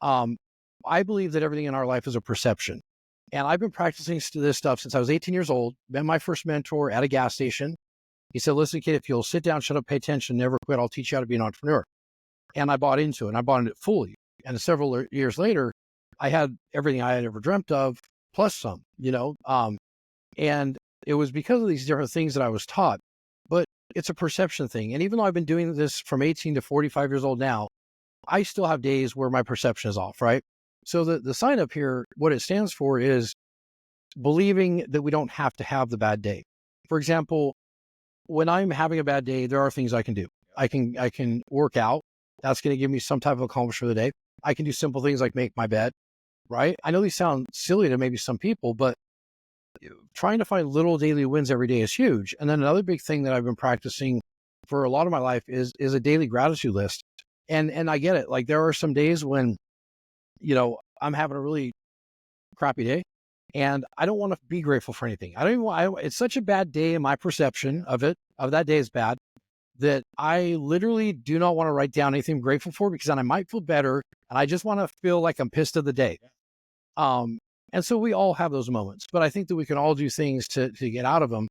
I believe that everything in our life is a perception. And I've been practicing this stuff since I was 18 years old. Met my first mentor at a gas station. He said, listen, kid, if you'll sit down, shut up, pay attention, never quit, I'll teach you how to be an entrepreneur. And I bought into it, and I bought into it fully. And several years later, I had everything I had ever dreamt of, plus some, and it was because of these different things that I was taught. But it's a perception thing. And even though I've been doing this from 18 to 45 years old now, I still have days where my perception is off, right? So the sign up here, what it stands for is believing that we don't have to have the bad day. For example, when I'm having a bad day, there are things I can do. I can work out. That's going to give me some type of accomplishment for the day. I can do simple things like make my bed, right? I know these sound silly to maybe some people, but trying to find little daily wins every day is huge. And then another big thing that I've been practicing for a lot of my life is a daily gratitude list. And I get it. Like there are some days when, I'm having a really crappy day and I don't want to be grateful for anything. I don't even want, it's such a bad day in my perception of that day is bad, that I literally do not want to write down anything I'm grateful for, because then I might feel better and I just want to feel like I'm pissed of the day. And so we all have those moments, but I think that we can all do things to get out of them.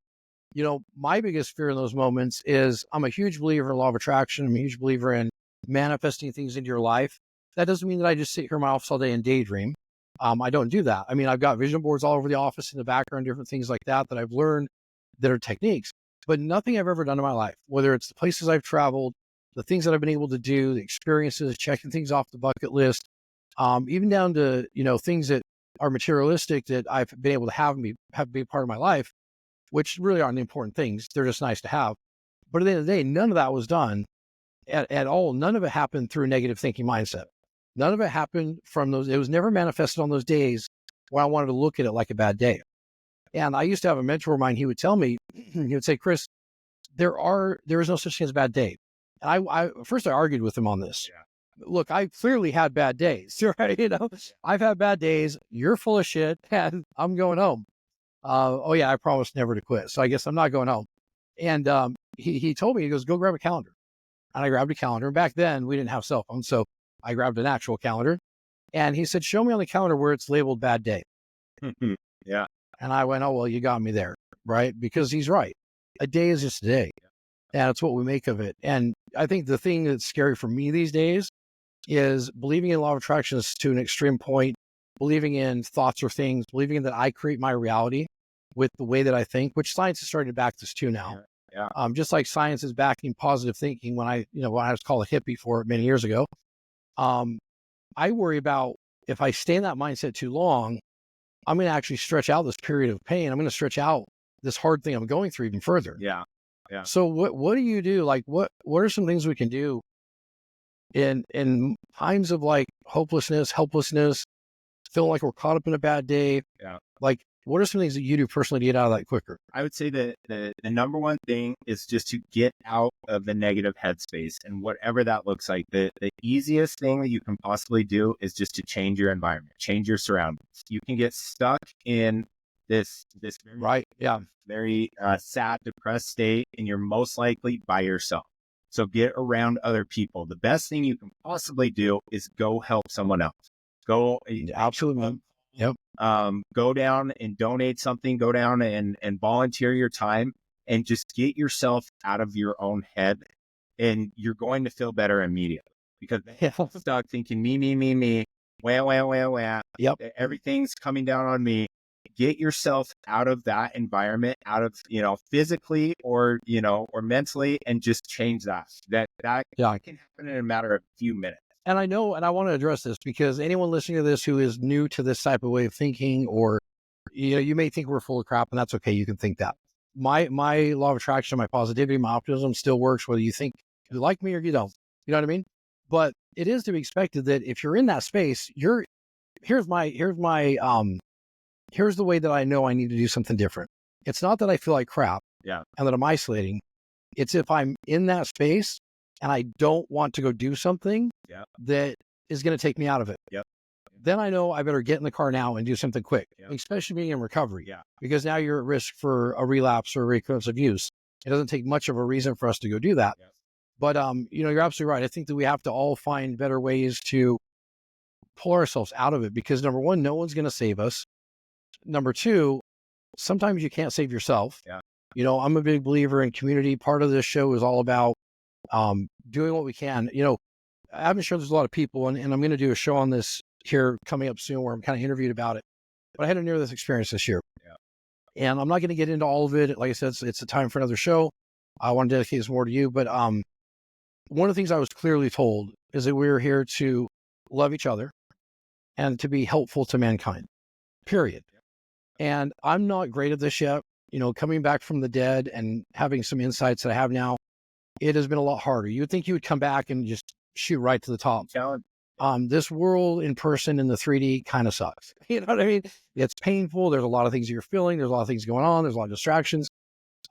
My biggest fear in those moments is I'm a huge believer in law of attraction. I'm a huge believer in manifesting things into your life. That doesn't mean that I just sit here in my office all day and daydream. I don't do that. I mean, I've got vision boards all over the office in the background, different things like that I've learned that are techniques, but nothing I've ever done in my life, whether it's the places I've traveled, the things that I've been able to do, the experiences, checking things off the bucket list, even down to, things that are materialistic that I've been able to have be part of my life, which really aren't the important things. They're just nice to have. But at the end of the day, none of that was done at all. None of it happened through a negative thinking mindset. None of it happened from those. It was never manifested on those days where I wanted to look at it like a bad day. And I used to have a mentor of mine. He would tell me, he would say, Chris, there is no such thing as a bad day. And I first I argued with him on this. Yeah. Look, I clearly had bad days, right? I've had bad days. You're full of shit and I'm going home. Oh yeah, I promised never to quit. So I guess I'm not going home. And he told me, he goes, go grab a calendar. And I grabbed a calendar. Back then we didn't have cell phones. So I grabbed an actual calendar and he said, show me on the calendar where it's labeled bad day. Yeah. And I went, oh, well, you got me there, right? Because he's right. A day is just a day. And it's what we make of it. And I think the thing that's scary for me these days is believing in law of attraction to an extreme point, believing in thoughts or things, believing in that I create my reality with the way that I think, which science is starting to back this too now. Yeah. Just like science is backing positive thinking when I was called a hippie for it many years ago. I worry about if I stay in that mindset too long, I'm going to actually stretch out this period of pain. I'm going to stretch out this hard thing I'm going through even further. Yeah. Yeah. So what do you do? Like, what are some things we can do in times of like hopelessness, helplessness, feeling like we're caught up in a bad day? Yeah. Like, what are some things that you do personally to get out of that quicker? I would say that the number one thing is just to get out of the negative headspace, and whatever that looks like. The easiest thing that you can possibly do is just to change your environment, change your surroundings. You can get stuck in this very, right. Yeah. very sad, depressed state, and you're most likely by yourself. So get around other people. The best thing you can possibly do is go help someone else. Go Absolutely, man. Yep. go down and donate something, go down and volunteer your time and just get yourself out of your own head, and you're going to feel better immediately, because Yeah. you're stuck thinking me, wah, wah, wah, wah. Yep. Everything's coming down on me. Get yourself out of that environment, out of, physically or, or mentally, and just change that. That Yeah. can happen in a matter of a few minutes. And I know, and I want to address this because anyone listening to this who is new to this type of way of thinking, or, you may think we're full of crap, and that's okay. You can think that. My law of attraction, my positivity, my optimism still works, whether you think you like me or you don't. You know what I mean? But it is to be expected that if you're in that space, here's the way that I know I need to do something different. It's not that I feel like crap Yeah. and that I'm isolating. It's if I'm in that space and I don't want to go do something that is going to take me out of it. Yep. Then I know I better get in the car now and do something quick, especially being in recovery. Yeah. Because now you're at risk for a relapse or recurrence of use. It doesn't take much of a reason for us to go do that. Yeah. But, you're absolutely right. I think that we have to all find better ways to pull ourselves out of it, because number one, no one's going to save us. Number two, sometimes you can't save yourself. Yeah. I'm a big believer in community. Part of this show is all about doing what we can. I'm sure there's a lot of people, and I'm going to do a show on this here coming up soon where I'm kind of interviewed about it. But I had a near-death experience this year. Yeah. And I'm not going to get into all of it. Like I said, it's a time for another show. I want to dedicate this more to you. But one of the things I was clearly told is that we were here to love each other and to be helpful to mankind, period. And I'm not great at this yet. Coming back from the dead and having some insights that I have now, it has been a lot harder. You would think you would come back and just shoot right to the top. This world in person in the 3D kind of sucks. You know what I mean? It's painful. There's a lot of things you're feeling. There's a lot of things going on. There's a lot of distractions.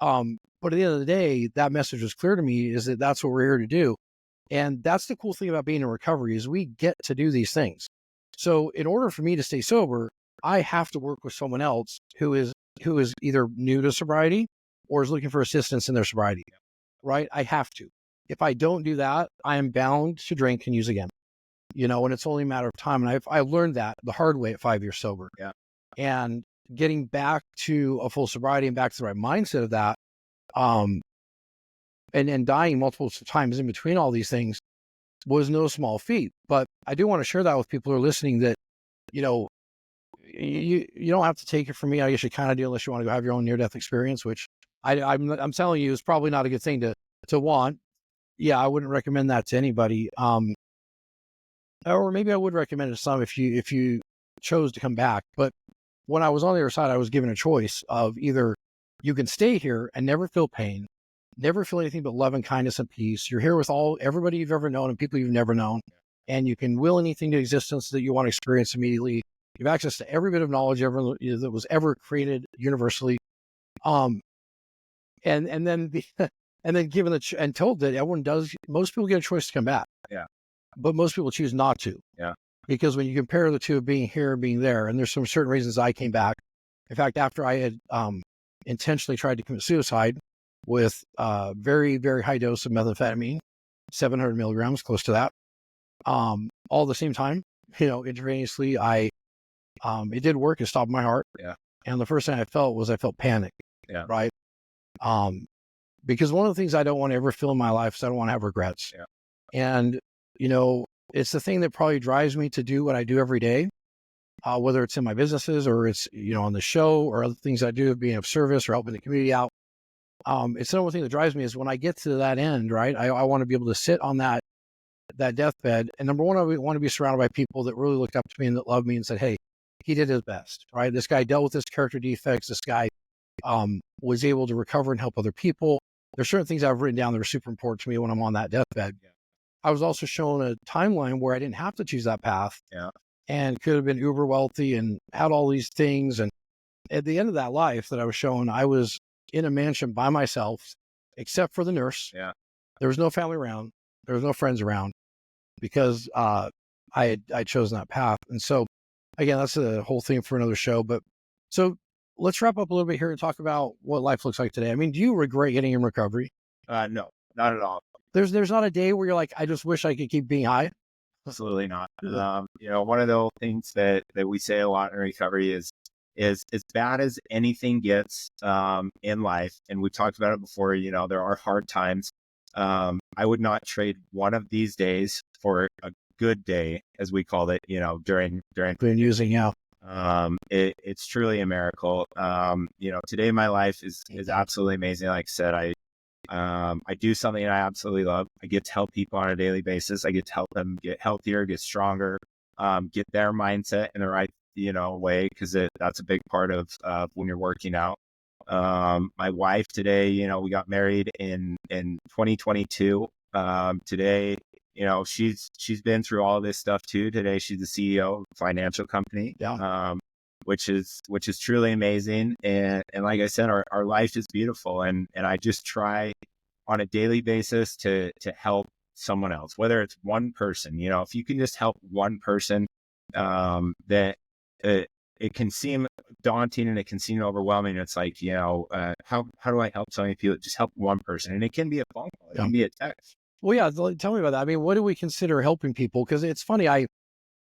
But at the end of the day, that message was clear to me, is that that's what we're here to do. And that's the cool thing about being in recovery, is we get to do these things. So in order for me to stay sober, I have to work with someone else who is either new to sobriety or is looking for assistance in their sobriety, right? I have to. If I don't do that, I am bound to drink and use again, and it's only a matter of time. And I learned that the hard way at 5 years sober. Yeah. And getting back to a full sobriety and back to the right mindset of that, and dying multiple times in between all these things was no small feat. But I do want to share that with people who are listening, that, you don't have to take it from me. I guess you kind of do, unless you want to go have your own near-death experience, which I'm telling you is probably not a good thing to want. Yeah, I wouldn't recommend that to anybody. Or maybe I would recommend it to some if you chose to come back. But when I was on the other side, I was given a choice of either you can stay here and never feel pain, never feel anything but love and kindness and peace. You're here with everybody you've ever known and people you've never known, and you can will anything to existence that you want to experience immediately. You have access to every bit of knowledge that was ever created universally. And then given and told that everyone does, most people get a choice to come back. Yeah. But most people choose not to. Yeah. Because when you compare the two of being here and being there, and there's some certain reasons I came back. In fact, after I had intentionally tried to commit suicide with a very, very high dose of methamphetamine, 700 milligrams, close to that, all at the same time, intravenously, it did work. It stopped my heart. Yeah. And the first thing I felt panic. Yeah. Right. Because one of the things I don't want to ever feel in my life is I don't want to have regrets. Yeah. And, it's the thing that probably drives me to do what I do every day, whether it's in my businesses or it's, on the show or other things I do, being of service or helping the community out. It's another thing that drives me is when I get to that end, right? I want to be able to sit on that deathbed. And number one, I want to be surrounded by people that really looked up to me and that loved me and said, hey, he did his best, right? This guy dealt with his character defects. This guy was able to recover and help other people. There's certain things I've written down that are super important to me when I'm on that deathbed. Yeah. I was also shown a timeline where I didn't have to choose that path. Yeah. And could have been uber wealthy and had all these things. And at the end of that life that I was shown, I was in a mansion by myself, except for the nurse. Yeah. There was no family around. There was no friends around, because I had chosen that path. And so, again, that's a whole thing for another show. But so let's wrap up a little bit here and talk about what life looks like today. I mean, do you regret getting in recovery? No, not at all. There's not a day where you're like, I just wish I could keep being high. Absolutely not. One of the things that we say a lot in recovery is as bad as anything gets in life, and we've talked about it before. There are hard times. I would not trade one of these days for a good day, as we call it. During Been using, yeah. It's truly a miracle. Today my life is absolutely amazing. Like I said, I do something I absolutely love. I get to help people on a daily basis. I get to help them get healthier, get stronger, get their mindset in the right, way, because that's a big part of when you're working out. My wife today, we got married in 2022. Today, she's been through all this stuff too. Today, she's the CEO of a financial company. Yeah. Which is truly amazing. And like I said, our life is beautiful. And I just try on a daily basis to help someone else, whether it's one person. If you can just help one person, that it can seem daunting and it can seem overwhelming. It's like, how do I help so many people? Just help one person. And it can be a phone call, it can be a text. Well, yeah, tell me about that. I mean, what do we consider helping people? Because it's funny,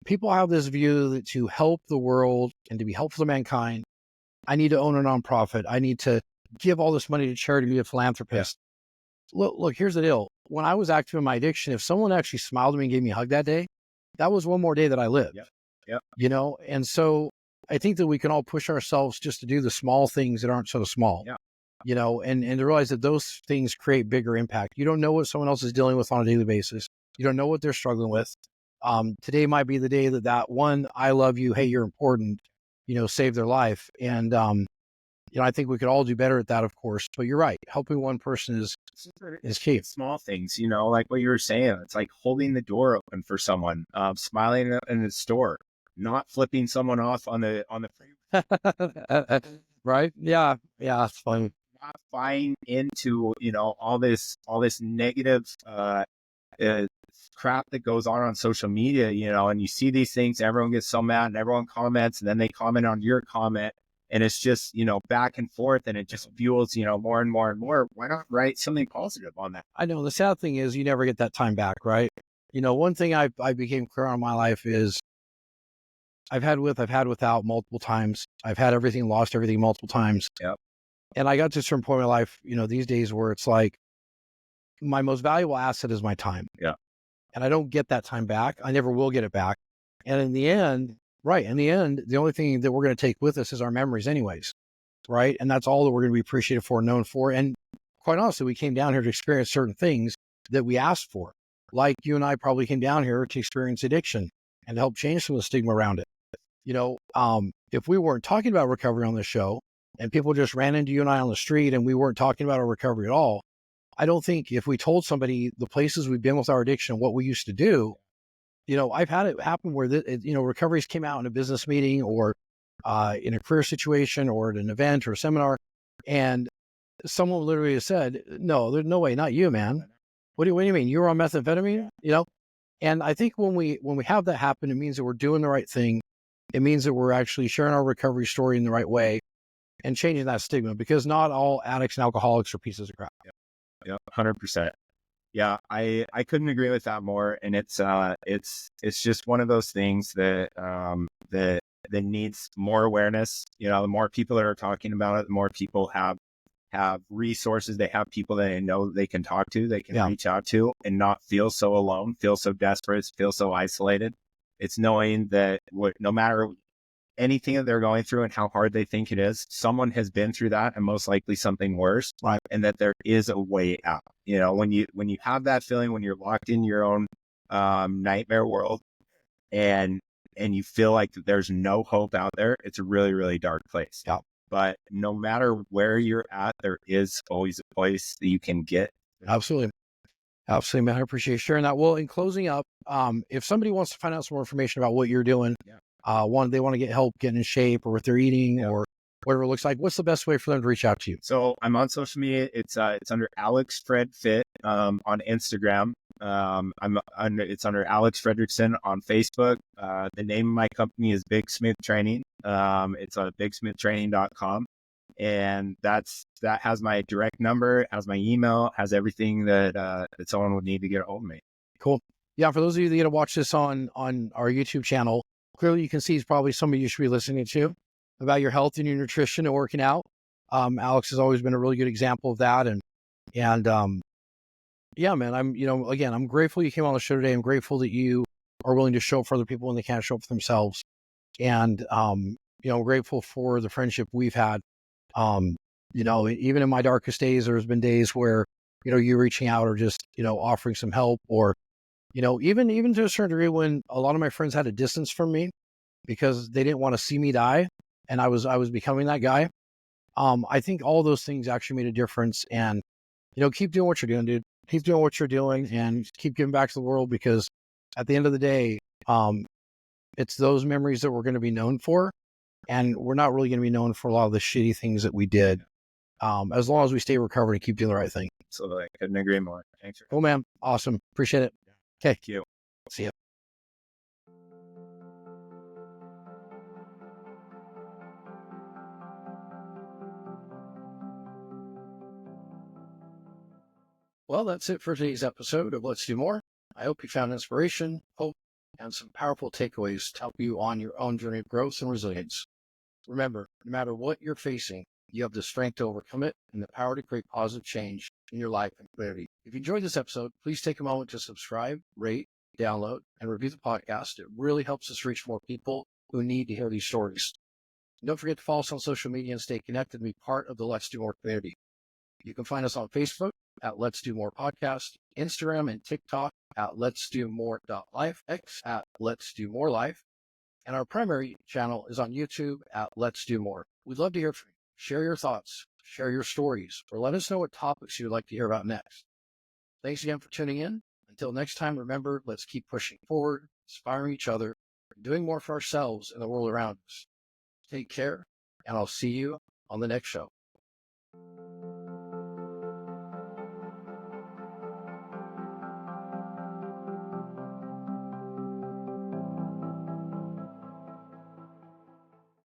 people have this view that to help the world and to be helpful to mankind, I need to own a nonprofit. I need to give all this money to charity, be a philanthropist. Yeah. Look, here's the deal. When I was active in my addiction, if someone actually smiled at me and gave me a hug that day, that was one more day that I lived. Yep. And so I think that we can all push ourselves just to do the small things that aren't so small. Yeah. And to realize that those things create bigger impact. You don't know what someone else is dealing with on a daily basis. You don't know what they're struggling with. Today might be the day that one, I love you, hey, you're important, save their life. And, I think we could all do better at that, of course, but you're right. Helping one person is key. Small things, like what you were saying, it's like holding the door open for someone, smiling in the store, not flipping someone off on the freeway. Right. Yeah. It's fun. Not buying into, all this negative, crap that goes on social media, and you see these things, everyone gets so mad and everyone comments, and then they comment on your comment, and it's just, back and forth, and it just fuels, more and more and more. Why not write something positive on that? I know the sad thing is you never get that time back, right? One thing I became clear on in my life is I've had without multiple times. I've had everything, lost everything multiple times. Yep. And I got to a certain point in my life, these days where it's like my most valuable asset is my time. Yeah. And I don't get that time back. I never will get it back. And in the end, the only thing that we're going to take with us is our memories anyways. Right. And that's all that we're going to be appreciated for, known for. And quite honestly, we came down here to experience certain things that we asked for. Like you and I probably came down here to experience addiction and to help change some of the stigma around it. If we weren't talking about recovery on this show and people just ran into you and I on the street and we weren't talking about our recovery at all, I don't think if we told somebody the places we've been with our addiction and what we used to do, I've had it happen where, recoveries came out in a business meeting or in a career situation or at an event or a seminar, and someone literally has said, no, there's no way, not you, man. What do you mean? You were on methamphetamine? And I think when we have that happen, it means that we're doing the right thing. It means that we're actually sharing our recovery story in the right way and changing that stigma, because not all addicts and alcoholics are pieces of crap. Yep. 100%. Yeah, I couldn't agree with that more. And it's just one of those things that that needs more awareness. The more people that are talking about it, the more people have resources. They have people that they know they can talk to, they can reach out to, and not feel so alone, feel so desperate, feel so isolated. It's knowing that no matter anything that they're going through and how hard they think it is, someone has been through that and most likely something worse, right? And that there is a way out. When you have that feeling, when you're locked in your own nightmare world and you feel like there's no hope out there, it's a really, really dark place. Yeah. But no matter where you're at, there is always a place that you can get. Absolutely. Absolutely, man. I appreciate you sharing that. Well, in closing up, if somebody wants to find out some more information about what you're doing, they want to get help getting in shape or what they're eating or whatever it looks like, what's the best way for them to reach out to you? So I'm on social media. It's under Alex Fred Fit on Instagram. It's under Alex Fredrickson on Facebook. The name of my company is Big Smith Training. It's on bigsmithtraining.com. And that has my direct number, has my email, has everything that someone would need to get a hold of me. Cool. Yeah, for those of you that get to watch this on our YouTube channel, clearly you can see it's probably somebody you should be listening to about your health and your nutrition and working out. Alex has always been a really good example of that. And yeah, man, I'm grateful you came on the show today. I'm grateful that you are willing to show up for other people when they can't show up for themselves. And, I'm grateful for the friendship we've had. Even in my darkest days, there's been days where, you reaching out or just, offering some help, or, even to a certain degree when a lot of my friends had a distance from me because they didn't want to see me die. And I was becoming that guy. I think all those things actually made a difference. And, keep doing what you're doing, dude. Keep doing what you're doing and keep giving back to the world, because at the end of the day, it's those memories that we're going to be known for. And we're not really going to be known for a lot of the shitty things that we did. As long as we stay recovered and keep doing the right thing. So I couldn't agree more. Thanks. Cool, man. Awesome. Appreciate it. Okay. Thank you. See ya. Well, that's it for today's episode of Let's Do More. I hope you found inspiration, hope, and some powerful takeaways to help you on your own journey of growth and resilience. Remember, no matter what you're facing, you have the strength to overcome it and the power to create positive change in your life and community. If you enjoyed this episode, please take a moment to subscribe, rate, download, and review the podcast. It really helps us reach more people who need to hear these stories. And don't forget to follow us on social media and stay connected and be part of the Let's Do More community. You can find us on Facebook at Let's Do More Podcast, Instagram and TikTok at Let's Do More.life, X at Let's Do More Life, and our primary channel is on YouTube at Let's Do More. We'd love to hear from you. Share your thoughts, share your stories, or let us know what topics you'd like to hear about next. Thanks again for tuning in. Until next time, remember, let's keep pushing forward, inspiring each other, and doing more for ourselves and the world around us. Take care, and I'll see you on the next show.